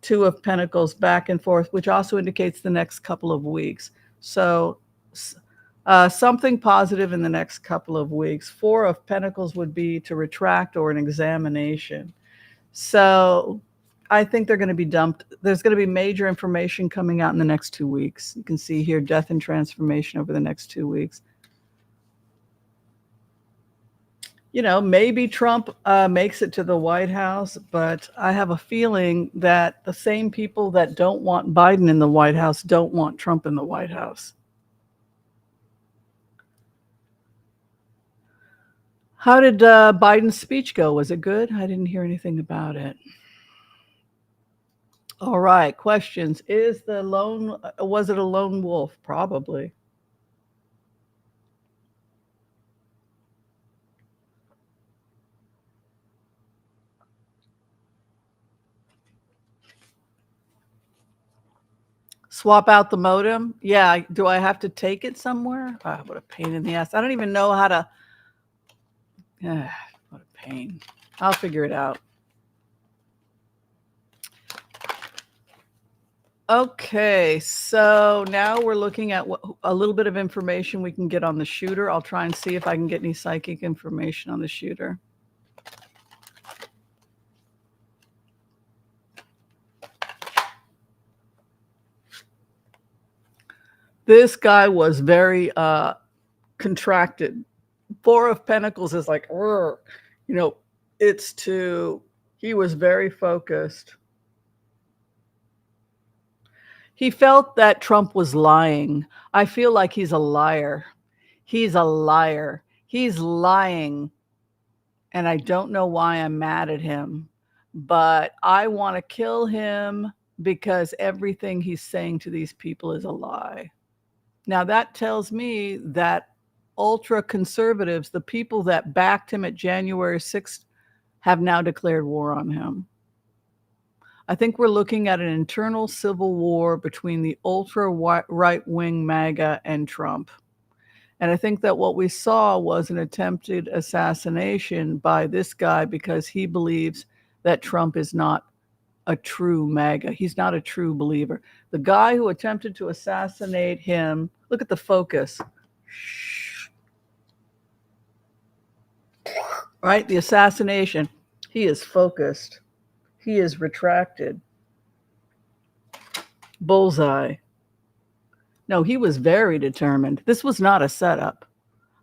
2 of Pentacles, back and forth, which also indicates the next couple of weeks. So Something positive in the next couple of weeks. Four of Pentacles would be to retract or an examination. So I think they're going to be dumped. There's going to be major information coming out in the next 2 weeks. You can see here death and transformation over the next 2 weeks. You know, maybe Trump makes it to the White House, but I have a feeling that the same people that don't want Biden in the White House don't want Trump in the White House. How did Biden's speech go? Was it good? I didn't hear anything about it. All right, questions. Was it a lone wolf? Probably. Swap out the modem? Yeah, do I have to take it somewhere? Oh, what a pain in the ass. I don't even know how to... what a pain. I'll figure it out. Okay, so now we're looking at a little bit of information we can get on the shooter. I'll try and see if I can get any psychic information on the shooter. This guy was very contracted. Four of Pentacles is like, he was very focused. He felt that Trump was lying. I feel like he's a liar. He's a liar. He's lying. And I don't know why I'm mad at him, but I want to kill him because everything he's saying to these people is a lie. Now that tells me that ultra conservatives, the people that backed him at January 6th, have now declared war on him. I think we're looking at an internal civil war between the ultra right-wing MAGA and Trump. And I think that what we saw was an attempted assassination by this guy because he believes that Trump is not a true MAGA. He's not a true believer. The guy who attempted to assassinate him, look at the focus. Right? The assassination. He is focused. He is retracted. Bullseye. No, he was very determined. This was not a setup.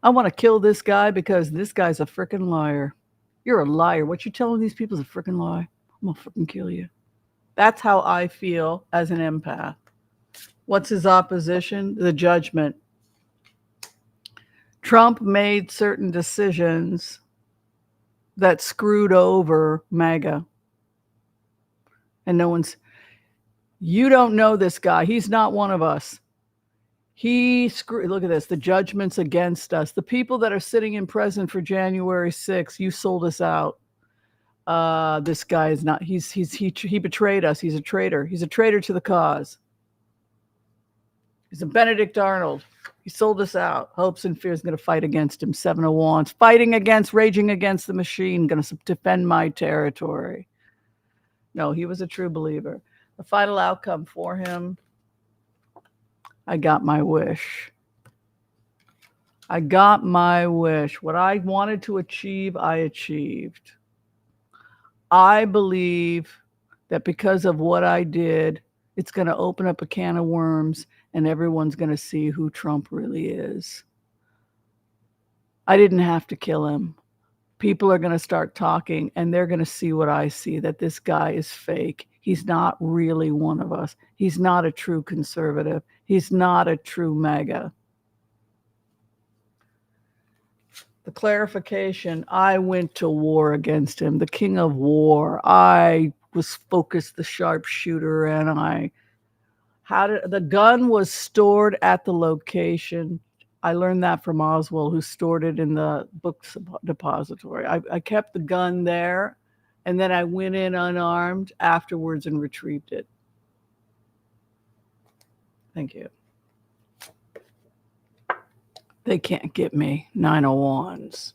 I want to kill this guy because this guy's a freaking liar. You're a liar. What you're telling these people is a freaking lie. I'm going to freaking kill you. That's how I feel as an empath. What's his opposition? The judgment. Trump made certain decisions that screwed over MAGA. And you don't know this guy. He's not one of us. Look at this. The judgment's against us. The people that are sitting in prison for January 6th, you sold us out. This guy is not, he betrayed us. He's a traitor. He's a traitor to the cause. He's a Benedict Arnold. He sold us out. Hopes and fears going to fight against him. Seven of Wands. Raging against the machine. Going to defend my territory. No, he was a true believer. The final outcome for him, I got my wish. I got my wish. What I wanted to achieve, I achieved. I believe that because of what I did, it's going to open up a can of worms and everyone's going to see who Trump really is. I didn't have to kill him. People are going to start talking and they're going to see what I see, that this guy is fake. He's not really one of us. He's not a true conservative. He's not a true MAGA. The clarification, I went to war against him, the king of war. I was focused, the sharpshooter, and the gun was stored at the location. I learned that from Oswald, who stored it in the books depository. I kept the gun there, and then I went in unarmed afterwards and retrieved it. Thank you. They can't get me. 9 of Wands.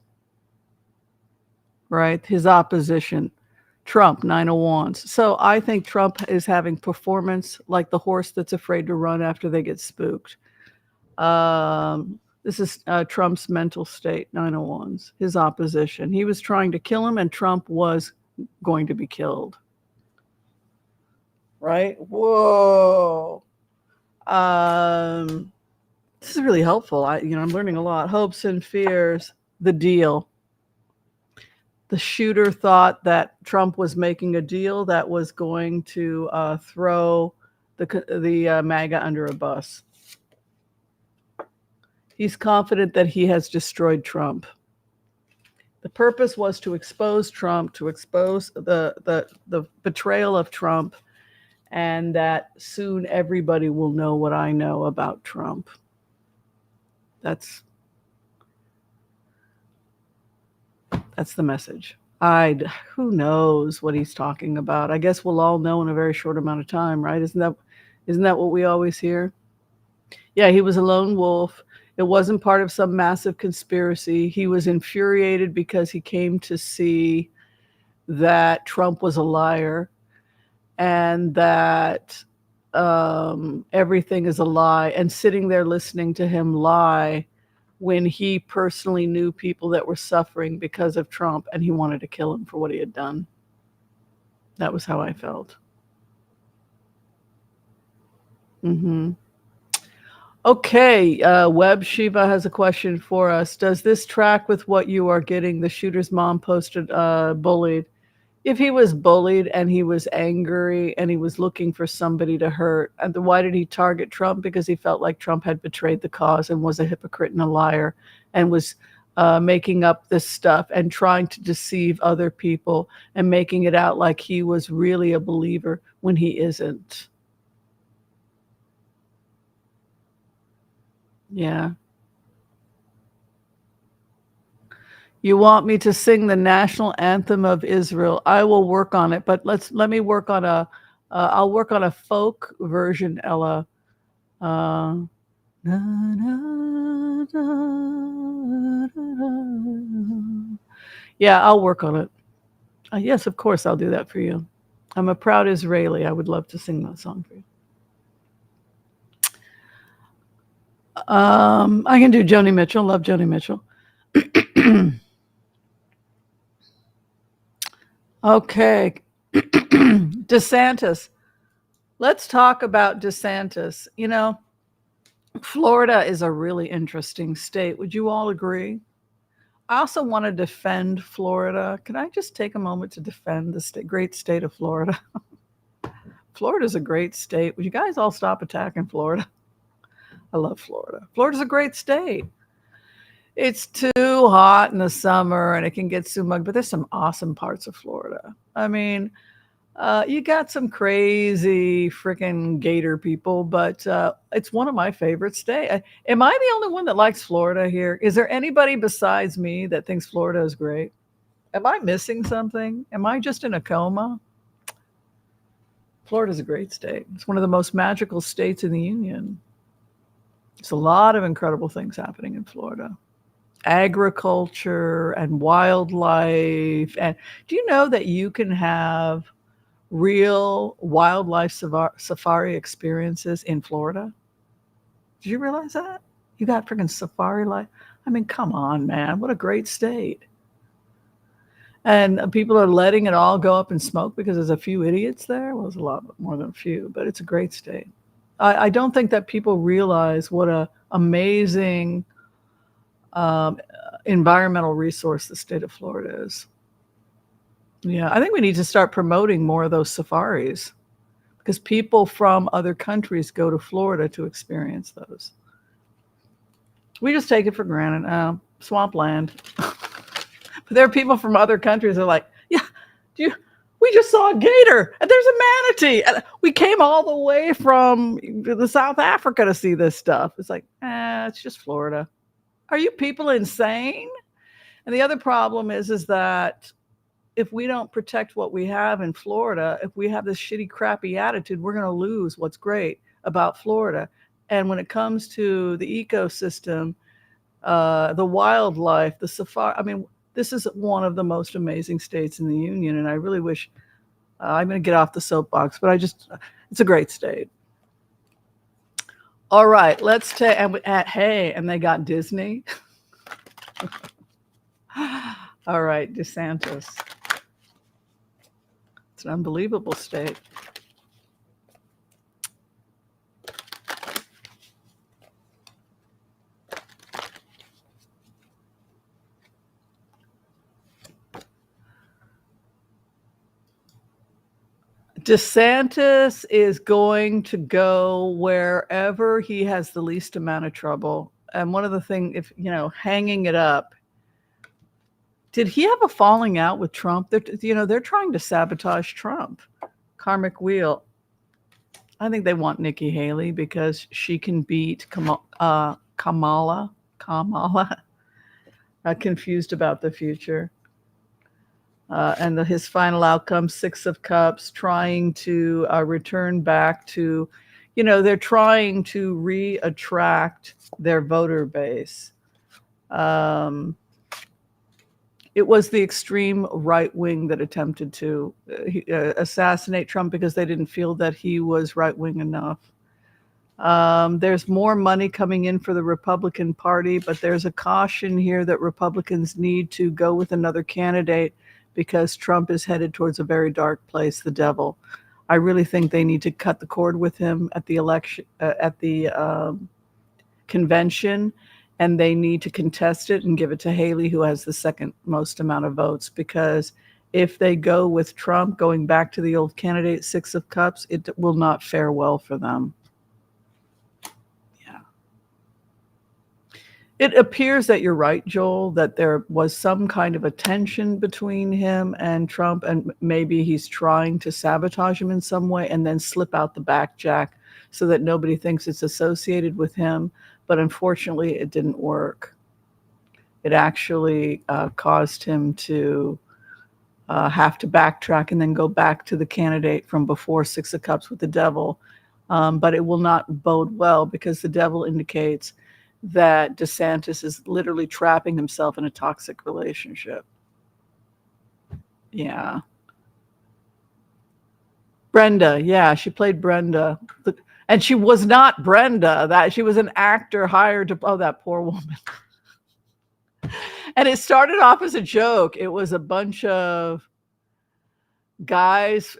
Right? His opposition. Trump, 9 of Wands. So I think Trump is having performance like the horse that's afraid to run after they get spooked. This is Trump's mental state, 901s, his opposition. He was trying to kill him, and Trump was going to be killed. Right? Whoa. This is really helpful. I'm learning a lot. Hopes and fears, the deal. The shooter thought that Trump was making a deal that was going to throw the MAGA under a bus. He's confident that he has destroyed Trump. The purpose was to expose Trump, to expose the betrayal of Trump, and that soon everybody will know what I know about Trump. That's the message. Who knows what he's talking about? I guess we'll all know in a very short amount of time, right? Isn't that what we always hear? Yeah, he was a lone wolf. It wasn't part of some massive conspiracy. He was infuriated because he came to see that Trump was a liar and that everything is a lie, and sitting there listening to him lie when he personally knew people that were suffering because of Trump, and he wanted to kill him for what he had done. That was how I felt. Okay, Web Shiva has a question for us. Does this track with what you are getting? The shooter's mom posted bullied. If he was bullied and he was angry and he was looking for somebody to hurt, and why did he target Trump? Because he felt like Trump had betrayed the cause and was a hypocrite and a liar and was making up this stuff and trying to deceive other people and making it out like he was really a believer when he isn't. Yeah. You want me to sing the national anthem of Israel? I will work on it, but let me work on I'll work on a folk version, Ella. Yeah, I'll work on it. Yes, of course, I'll do that for you. I'm a proud Israeli. I would love to sing that song for you. I can do Joni Mitchell. Love Joni Mitchell. Okay. DeSantis. Let's talk about DeSantis. Florida is a really interesting state. Would you all agree? I also want to defend Florida. Can I just take a moment to defend the great state of Florida? Florida's a great state. Would you guys all stop attacking Florida? I love Florida. Florida's a great state. It's too hot in the summer and it can get too muggy, but there's some awesome parts of Florida. I mean, you got some crazy freaking gator people, but it's one of my favorite states. Am I the only one that likes Florida here? Is there anybody besides me that thinks Florida is great? Am I missing something? Am I just in a coma? Florida's a great state. It's one of the most magical states in the Union. There's a lot of incredible things happening in Florida. Agriculture and wildlife. And do you know that you can have real wildlife safari experiences in Florida? Did you realize that? You got freaking safari life. I mean, come on, man. What a great state. And people are letting it all go up in smoke because there's a few idiots there. Well, there's a lot more than a few, but it's a great state. I don't think that people realize what an amazing environmental resource the state of Florida is. Yeah, I think we need to start promoting more of those safaris because people from other countries go to Florida to experience those. We just take it for granted. Swampland. But there are people from other countries that are like, yeah, we just saw a gator and there's a manatee. And we came all the way from South Africa to see this stuff. It's like, it's just Florida. Are you people insane? And the other problem is that if we don't protect what we have in Florida, if we have this shitty, crappy attitude, we're going to lose what's great about Florida. And when it comes to the ecosystem, the wildlife, the safari, I mean, this is one of the most amazing states in the Union. And I really wish, I'm going to get off the soapbox, but it's a great state. All right, let's take, hey, and they got Disney. All right, DeSantis. It's an unbelievable state. DeSantis is going to go wherever he has the least amount of trouble. And one of the things, if hanging it up, did he have a falling out with Trump? They're trying to sabotage Trump. Karmic wheel. I think they want Nikki Haley because she can beat Kamala. Confused about the future. And his final outcome, 6 of Cups, trying to return back to, they're trying to re-attract their voter base. It was the extreme right wing that attempted to assassinate Trump because they didn't feel that he was right wing enough. There's more money coming in for the Republican Party, but there's a caution here that Republicans need to go with another candidate because Trump is headed towards a very dark place, the devil. I really think they need to cut the cord with him at the election, at the convention, and they need to contest it and give it to Haley, who has the second most amount of votes, because if they go with Trump, going back to the old candidate, 6 of Cups, it will not fare well for them. It appears that you're right, Joel, that there was some kind of a tension between him and Trump, and maybe he's trying to sabotage him in some way and then slip out the back jack so that nobody thinks it's associated with him. But unfortunately, it didn't work. It actually caused him to have to backtrack and then go back to the candidate from before, 6 of Cups with the devil. But it will not bode well because the devil indicates that DeSantis is literally trapping himself in a toxic relationship. Yeah. Brenda, yeah, she played Brenda. And she was not Brenda. That she was an actor hired to, that poor woman. And it started off as a joke. It was a bunch of guys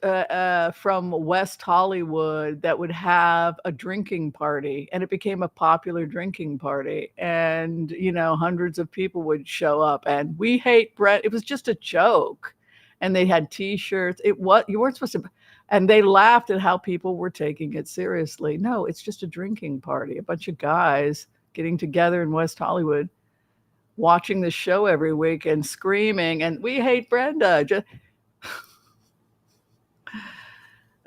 from West Hollywood that would have a drinking party, and it became a popular drinking party, and hundreds of people would show up, and we hate Brett. It was just a joke, and they had T-shirts. You weren't supposed to, and they laughed at how people were taking it seriously. No, it's just a drinking party, a bunch of guys getting together in West Hollywood, watching the show every week and screaming, and we hate Brenda.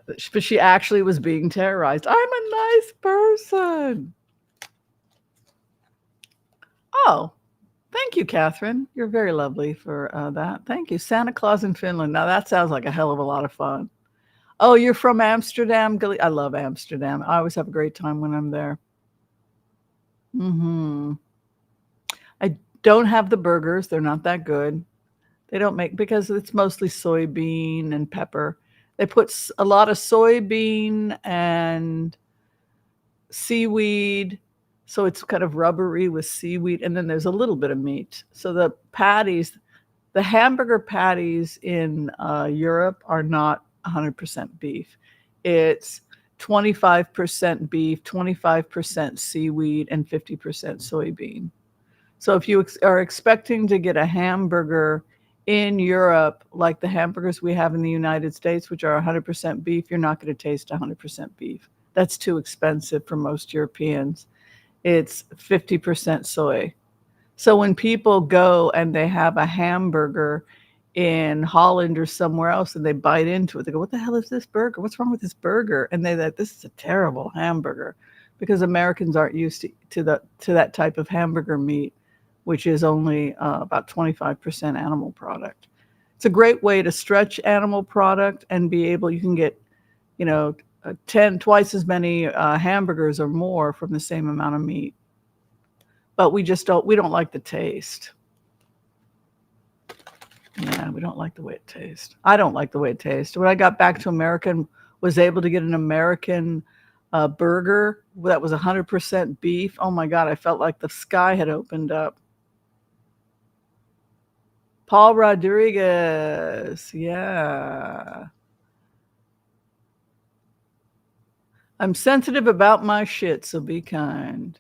But she actually was being terrorized. I'm a nice person. Oh, thank you, Catherine. You're very lovely for that. Thank you. Santa Claus in Finland. Now that sounds like a hell of a lot of fun. Oh, you're from Amsterdam? I love Amsterdam. I always have a great time when I'm there. I don't have the burgers. They're not that good. They don't make, because it's mostly soybean and pepper. They put a lot of soybean and seaweed, so it's kind of rubbery with seaweed, and then there's a little bit of meat. So the patties, the hamburger patties in Europe are not 100% beef. It's 25% beef, 25% seaweed, and 50% soybean. So if you are expecting to get a hamburger in Europe, like the hamburgers we have in the United States, which are 100% beef, you're not going to taste 100% beef. That's too expensive for most Europeans. It's 50% soy. So when people go and they have a hamburger in Holland or somewhere else and they bite into it, they go, what the hell is this burger? What's wrong with this burger? And they're like, this is a terrible hamburger, because Americans aren't used to that type of hamburger meat, which is only about 25% animal product. It's a great way to stretch animal product and be able, you can get, twice as many hamburgers or more from the same amount of meat. But we don't like the taste. Yeah, we don't like the way it tastes. I don't like the way it tastes. When I got back to America and was able to get an American burger that was 100% beef. Oh my God, I felt like the sky had opened up. Paul Rodriguez, yeah. I'm sensitive about my shit, so be kind.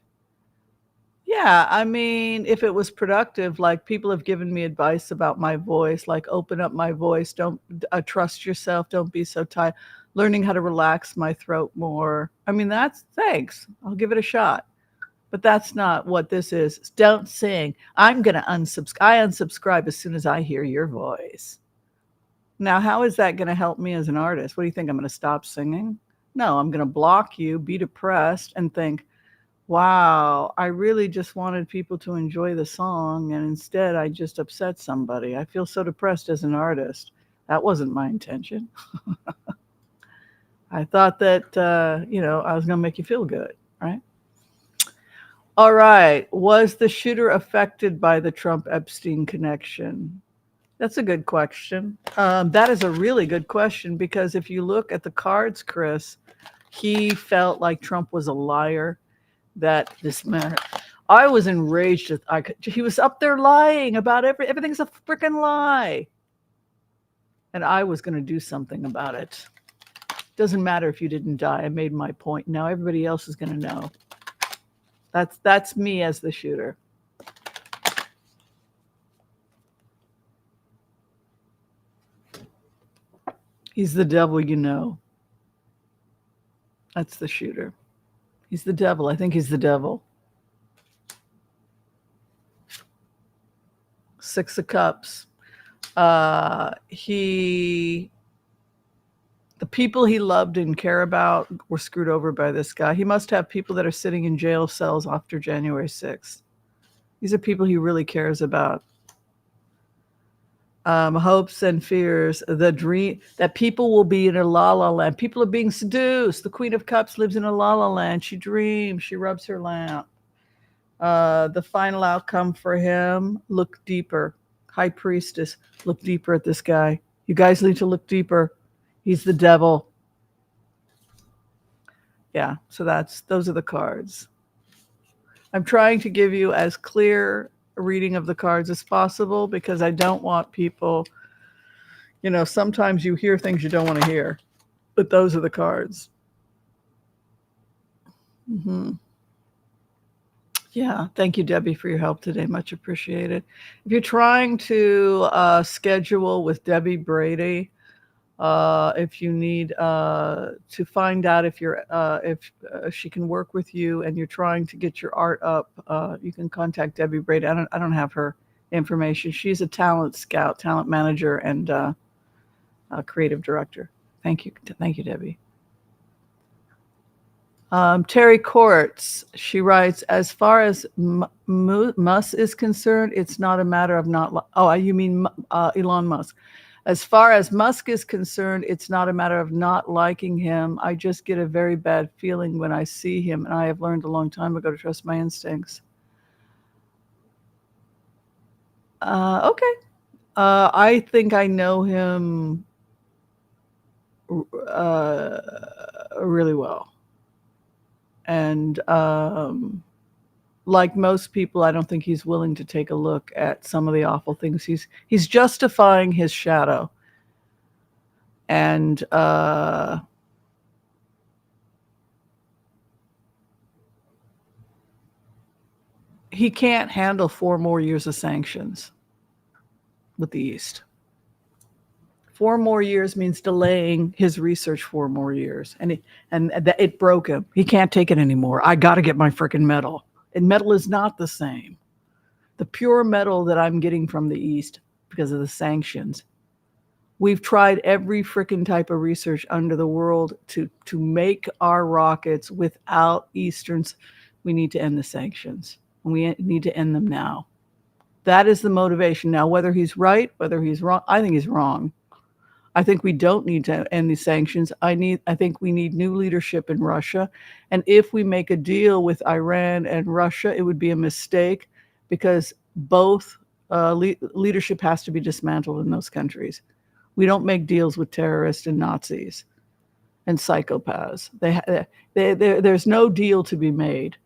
Yeah, I mean, if it was productive, like people have given me advice about my voice, like open up my voice, don't trust yourself, don't be so tight, learning how to relax my throat more. I mean, that's thanks. I'll give it a shot. But that's not what this is. Don't sing. I'm going to unsubscribe. I unsubscribe as soon as I hear your voice. Now, how is that going to help me as an artist? What do you think? I'm going to stop singing? No, I'm going to block you, be depressed, and think, wow, I really just wanted people to enjoy the song, and instead I just upset somebody. I feel so depressed as an artist. That wasn't my intention. I thought that, I was going to make you feel good, right? All right. Was the shooter affected by the Trump-Epstein connection? That's a good question. That is a really good question, because if you look at the cards, Chris, he felt like Trump was a liar. That this man, I was enraged. He was up there lying about everything's a freaking lie. And I was going to do something about it. Doesn't matter if you didn't die. I made my point. Now everybody else is going to know. That's me as the shooter. He's the devil, you know. That's the shooter. He's the devil. I think he's the devil. Six of Cups. The people he loved and care about were screwed over by this guy. He must have people that are sitting in jail cells after January 6th. These are people he really cares about. Hopes and fears, the dream that people will be in a la-la land. People are being seduced. The Queen of Cups lives in a la-la land. She dreams. She rubs her lamp. The final outcome for him, look deeper. High Priestess, look deeper at this guy. You guys need to look deeper. He's the devil. Yeah, so those are the cards. I'm trying to give you as clear a reading of the cards as possible, because I don't want people, sometimes you hear things you don't want to hear, but those are the cards. Mm-hmm. Yeah, thank you, Debbie, for your help today. Much appreciated. If you're trying to schedule with Debbie Brady, if you need to find out if she can work with you and you're trying to get your art up, you can contact Debbie Brady. I don't have her information. She's a talent scout, talent manager, and creative director. Thank you, Debbie. Terry Courts, she writes, as far as Musk is concerned, it's not a matter of not. You mean Elon Musk? As far as Musk is concerned, it's not a matter of not liking him. I just get a very bad feeling when I see him, and I have learned a long time ago to trust my instincts. Okay. I think I know him really well. And like most people, I don't think he's willing to take a look at some of the awful things. He's justifying his shadow. And he can't handle 4 more years of sanctions with the East. 4 more years means delaying his research 4 more years. And it broke him. He can't take it anymore. I got to get my freaking metal. And metal is not the same. The pure metal that I'm getting from the East because of the sanctions. We've tried every freaking type of research under the world to make our rockets without Easterns. We need to end the sanctions. And we need to end them now. That is the motivation. Now, whether he's right, whether he's wrong, I think he's wrong. I think we don't need to end these sanctions. I think we need new leadership in Russia. And if we make a deal with Iran and Russia, it would be a mistake, because both leadership has to be dismantled in those countries. We don't make deals with terrorists and Nazis. and psychopaths. There's no deal to be made.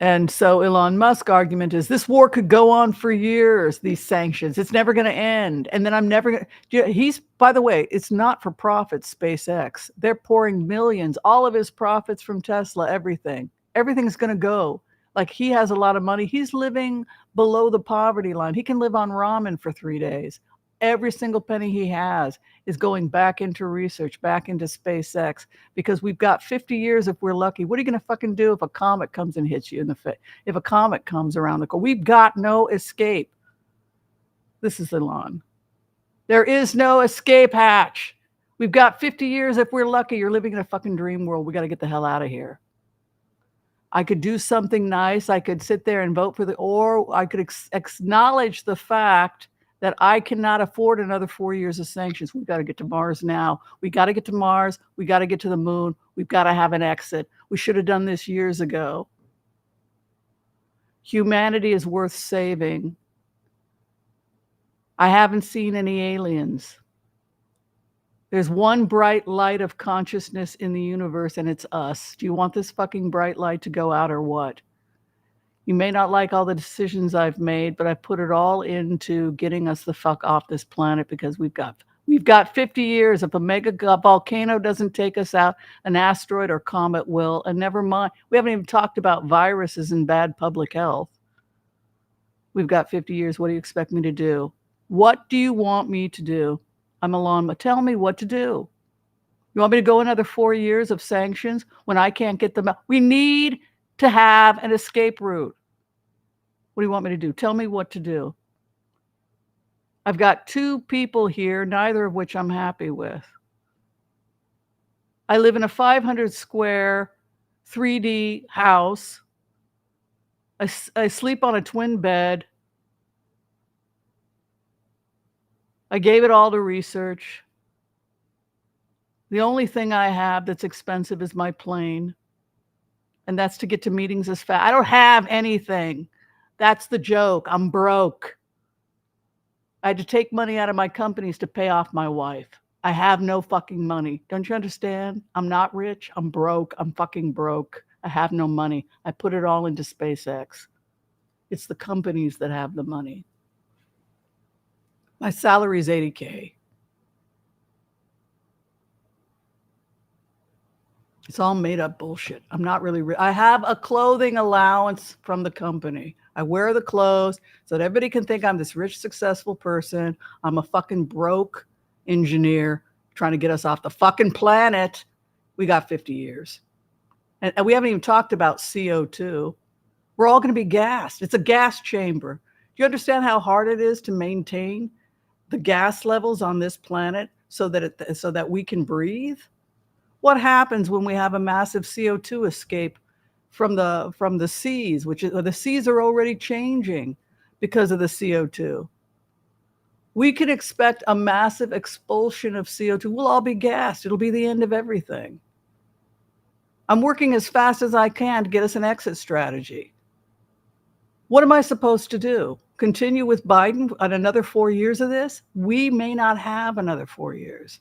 And so Elon Musk's argument is this war could go on for years, these sanctions. It's never going to end. And then I'm never going to. He's, by the way, it's not for profit, SpaceX. They're pouring millions, all of his profits from Tesla, everything. Everything's going to go. Like, he has a lot of money. He's living below the poverty line. He can live on ramen for 3 days. Every single penny he has is going back into research, back into SpaceX, because we've got 50 years if we're lucky. What are you going to fucking do if a comet comes and hits you in the face? If a comet comes around the corner, we've got no escape. This is Elon. There is no escape hatch. We've got 50 years if we're lucky. You're living in a fucking dream world. We got to get the hell out of here. I could do something nice. I could sit there and vote for or I could acknowledge the fact that I cannot afford another 4 years of sanctions. We've got to get to Mars now. We got to get to Mars. We got to get to the moon. We've got to have an exit. We should have done this years ago. Humanity is worth saving. I haven't seen any aliens. There's one bright light of consciousness in the universe, and it's us. Do you want this fucking bright light to go out or what? You may not like all the decisions I've made, but I put it all into getting us the fuck off this planet, because we've got 50 years. If a mega volcano doesn't take us out, an asteroid or comet will. And never mind, we haven't even talked about viruses and bad public health. We've got 50 years. What do you expect me to do? What do you want me to do? I'm Elon. Tell me what to do. You want me to go another 4 years of sanctions when I can't get them out? We need to have an escape route. What do you want me to do? Tell me what to do. I've got 2 people here, neither of which I'm happy with. I live in a 500 square 3D house. I sleep on a twin bed. I gave it all to research. The only thing I have that's expensive is my plane. And that's to get to meetings as fast. I don't have anything. That's the joke. I'm broke. I had to take money out of my companies to pay off my wife. I have no fucking money. Don't you understand? I'm not rich. I'm broke. I'm fucking broke. I have no money. I put it all into SpaceX. It's the companies that have the money. My salary is $80K. It's all made up bullshit. I'm not really I have a clothing allowance from the company. I wear the clothes so that everybody can think I'm this rich, successful person. I'm a fucking broke engineer trying to get us off the fucking planet. We got 50 years. And we haven't even talked about CO2. We're all going to be gassed. It's a gas chamber. Do you understand how hard it is to maintain the gas levels on this planet so that we can breathe? What happens when we have a massive CO2 escape from the seas, the seas are already changing because of the CO2? We can expect a massive expulsion of CO2. We'll all be gassed. It'll be the end of everything. I'm working as fast as I can to get us an exit strategy. What am I supposed to do? Continue with Biden on another 4 years of this? We may not have another 4 years.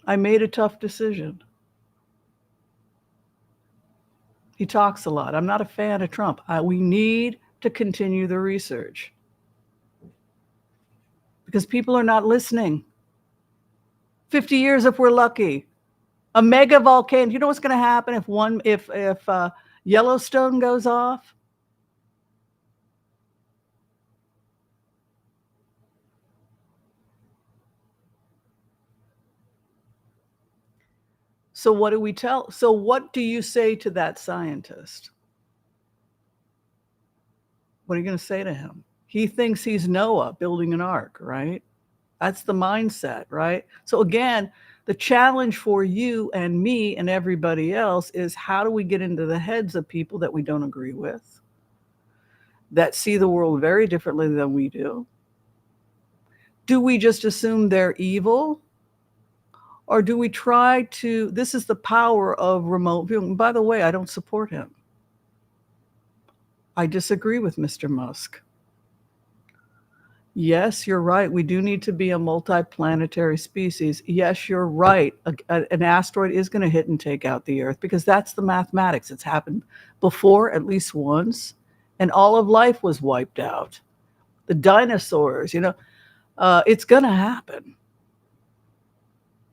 I made a tough decision. He talks a lot. I'm not a fan of Trump. We need to continue the research because people are not listening. 50 years if we're lucky. A mega volcano. You know what's going to happen if Yellowstone goes off? So what do we tell? So what do you say to that scientist? What are you going to say to him? He thinks he's Noah building an ark, right? That's the mindset, right? So again, the challenge for you and me and everybody else is how do we get into the heads of people that we don't agree with, that see the world very differently than we do? Do we just assume they're evil? Or do we try to, this is the power of remote viewing. By the way, I don't support him. I disagree with Mr. Musk. Yes, you're right. We do need to be a multiplanetary species. Yes, you're right. An asteroid is going to hit and take out the Earth because that's the mathematics. It's happened before at least once, and all of life was wiped out. The dinosaurs, it's going to happen.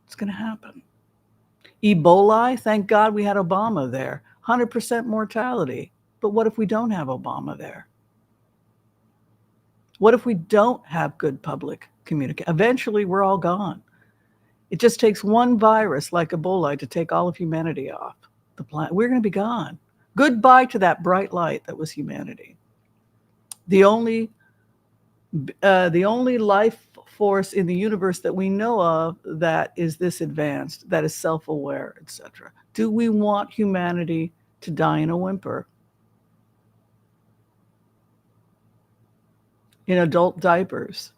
It's going to happen. Ebola, thank God we had Obama there. 100% mortality. But what if we don't have Obama there? What if we don't have good public communication? Eventually, we're all gone. It just takes one virus like Ebola to take all of humanity off the planet. We're going to be gone. Goodbye to that bright light that was humanity. The only life force in the universe that we know of that is this advanced, that is self-aware, etc. Do we want humanity to die in a whimper? In adult diapers?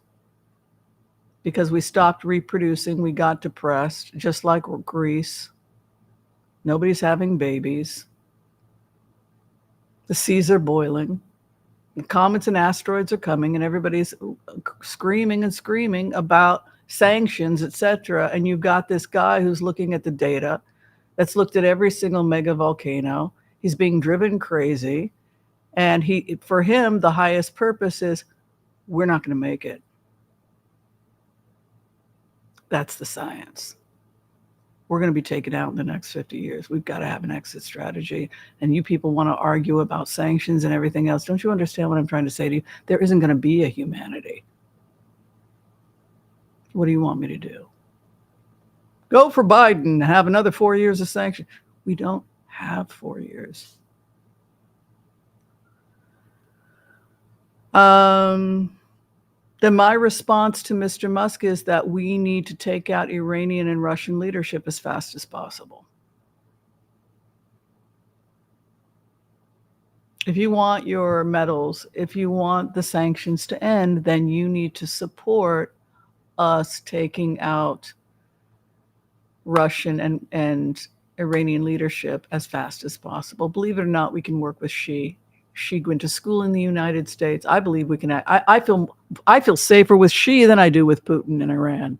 Because we stopped reproducing, we got depressed, just like Greece. Nobody's having babies. The seas are boiling. The comets and asteroids are coming, and everybody's screaming and screaming about sanctions, etc. And you've got this guy who's looking at the data, that's looked at every single mega volcano. He's being driven crazy. And for him, the highest purpose is, we're not going to make it. That's the science. We're going to be taken out in the next 50 years. We've got to have an exit strategy. And you people want to argue about sanctions and everything else. Don't you understand what I'm trying to say to you? There isn't going to be a humanity. What do you want me to do? Go for Biden and have another 4 years of sanction. We don't have 4 years. Then my response to Mr. Musk is that we need to take out Iranian and Russian leadership as fast as possible. If you want your metals, if you want the sanctions to end, then you need to support us taking out Russian and Iranian leadership as fast as possible. Believe it or not, we can work with Xi. Xi went to school in the United States. I believe we can. I feel safer with Xi than I do with Putin in Iran,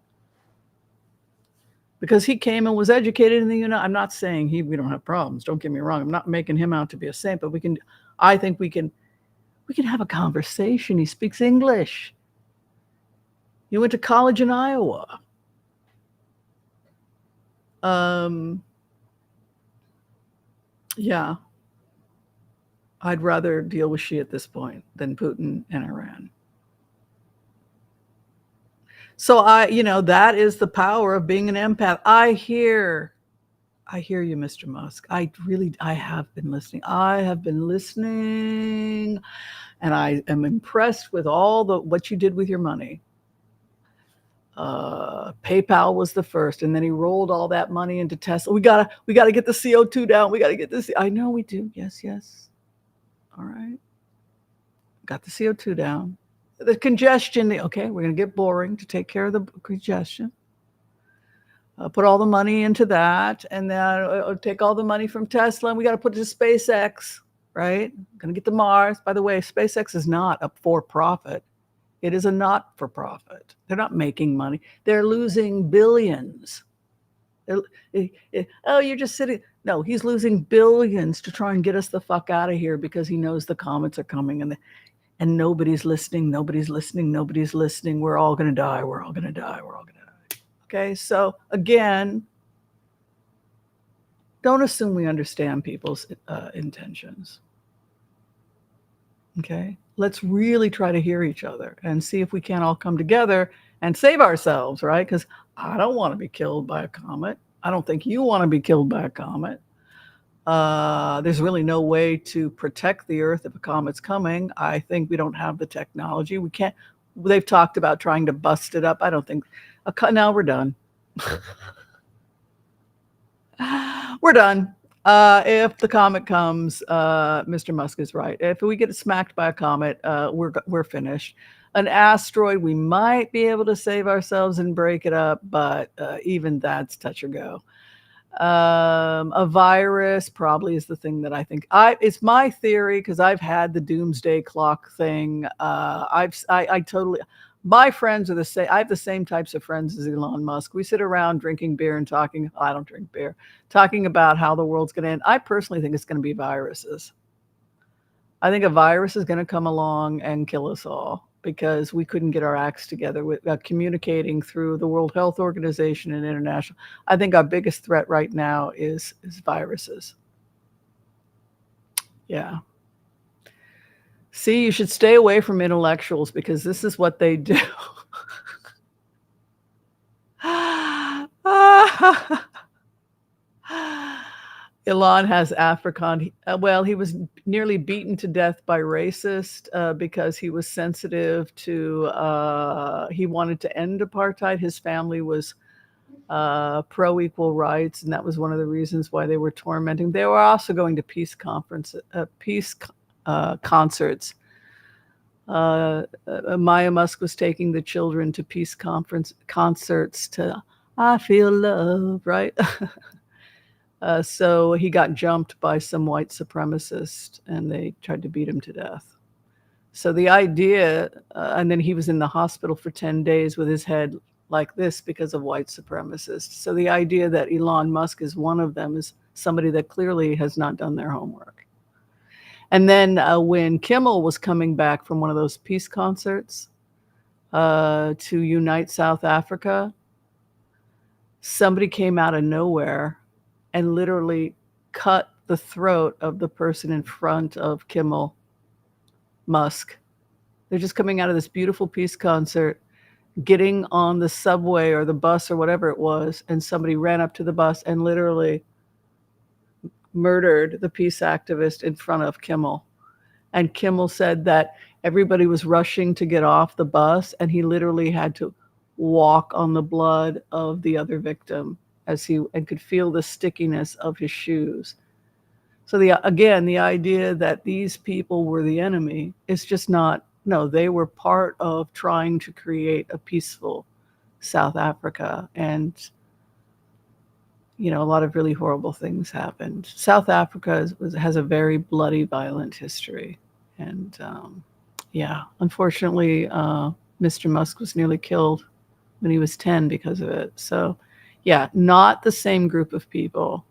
because he came and was educated in the United. I'm not saying we don't have problems. Don't get me wrong. I'm not making him out to be a saint, but we can. I think we can have a conversation. He speaks English. He went to college in Iowa. Yeah. I'd rather deal with Xi at this point than Putin and Iran. So that is the power of being an empath. I hear you, Mr. Musk. I have been listening. And I am impressed with what you did with your money. PayPal was the first, and then he rolled all that money into Tesla. We gotta get the CO2 down. We gotta get this. I know we do. Yes. All right. Got the CO2 down. The congestion, okay, we're going to get boring to take care of the congestion. Put all the money into that, and then take all the money from Tesla, and we got to put it to SpaceX, right? Going to get to Mars. By the way, SpaceX is not a for-profit. It is a not-for-profit. They're not making money. They're losing billions. You're just sitting. No, he's losing billions to try and get us the fuck out of here because he knows the comets are coming and nobody's listening. We're all going to die. Okay, so again, don't assume we understand people's intentions. Okay, let's really try to hear each other and see if we can all come together and save ourselves, right? Because I don't want to be killed by a comet. I don't think you want to be killed by a comet. There's really no way to protect the Earth if a comet's coming. I think we don't have the technology. We can't. They've talked about trying to bust it up. I don't think. Now we're done. We're done. If the comet comes, Mr. Musk is right. If we get smacked by a comet, we're finished. An asteroid, we might be able to save ourselves and break it up, but even that's touch or go. A virus probably is the thing that I think. It's my theory because I've had the doomsday clock thing. My friends are the same. I have the same types of friends as Elon Musk. We sit around drinking beer and talking. I don't drink beer. Talking about how the world's going to end. I personally think it's going to be viruses. I think a virus is going to come along and kill us all because we couldn't get our acts together with communicating through the World Health Organization and international. I think our biggest threat right now is viruses. Yeah. See, you should stay away from intellectuals because this is what they do. Elon has Afrikaan. Well, he was nearly beaten to death by racists because he was sensitive to, he wanted to end apartheid. His family was pro-equal rights, and that was one of the reasons why they were tormenting. They were also going to peace concerts. Maya Musk was taking the children to peace concerts to I Feel Love, right? So he got jumped by some white supremacists and they tried to beat him to death. So the idea, and then he was in the hospital for 10 days with his head like this because of white supremacists. So the idea that Elon Musk is one of them is somebody that clearly has not done their homework. And then when Kimmel was coming back from one of those peace concerts to unite South Africa, somebody came out of nowhere and literally cut the throat of the person in front of Kimmel Musk. They're just coming out of this beautiful peace concert, getting on the subway or the bus or whatever it was, and somebody ran up to the bus and literally murdered the peace activist in front of Kimmel. And Kimmel said that everybody was rushing to get off the bus, and he literally had to walk on the blood of the other victim and could feel the stickiness of his shoes. So the idea that these people were the enemy is just not. No, they were part of trying to create a peaceful South Africa, and a lot of really horrible things happened. South Africa has a very bloody, violent history, and unfortunately, Mr. Musk was nearly killed when he was 10 because of it. So, yeah, not the same group of people.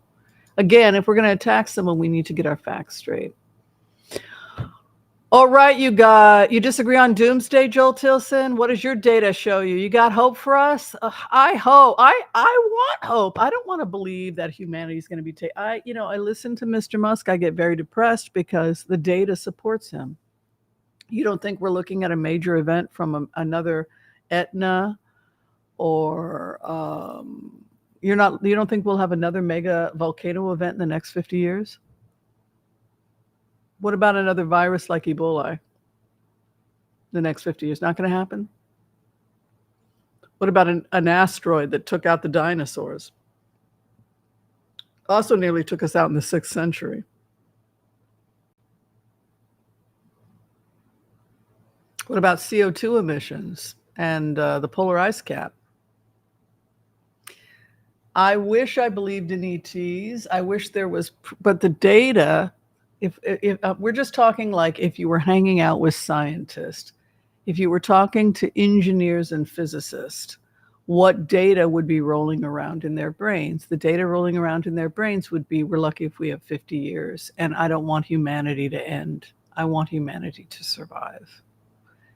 Again, if we're going to attack someone, we need to get our facts straight. All right, you disagree on doomsday, Joel Tilson? What does your data show you? You got hope for us? I hope. I want hope. I don't want to believe that humanity is going to be taken. I listen to Mr. Musk. I get very depressed because the data supports him. You don't think we're looking at a major event from another Etna, or you don't think we'll have another mega volcano event in the next 50 years? What about another virus like Ebola? The next 50 years, not going to happen? What about an asteroid that took out the dinosaurs? Also nearly took us out in the 6th century. What about CO2 emissions and the polar ice cap? I wish I believed in ETs. I wish there was, but the data, if we're just talking like if you were hanging out with scientists, if you were talking to engineers and physicists, what data would be rolling around in their brains? The data rolling around in their brains would be, we're lucky if we have 50 years, and I don't want humanity to end. I want humanity to survive.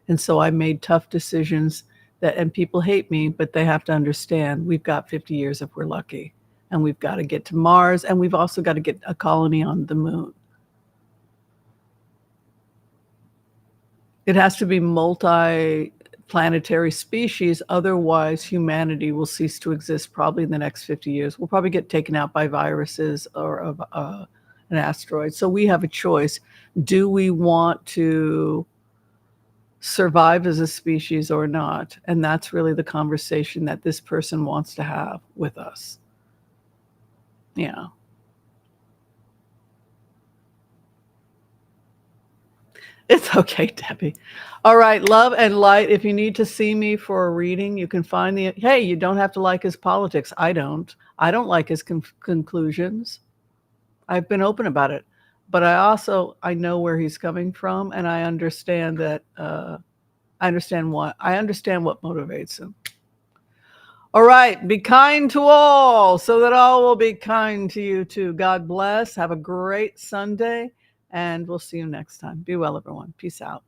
And so I made tough decisions and people hate me, but they have to understand we've got 50 years if we're lucky, and we've got to get to Mars, and we've also got to get a colony on the moon. It has to be multi-planetary species, otherwise humanity will cease to exist probably in the next 50 years. We'll probably get taken out by viruses or an asteroid. So we have a choice. Do we want to survive as a species or not? And that's really the conversation that this person wants to have with us. Yeah. It's okay, Debbie. All right, love and light. If you need to see me for a reading, you can find hey, you don't have to like his politics. I don't like his conclusions. I've been open about it. But I know where he's coming from, and I understand that I understand what motivates him. All right. Be kind to all so that all will be kind to you too. God bless. Have a great Sunday, and we'll see you next time. Be well, everyone. Peace out.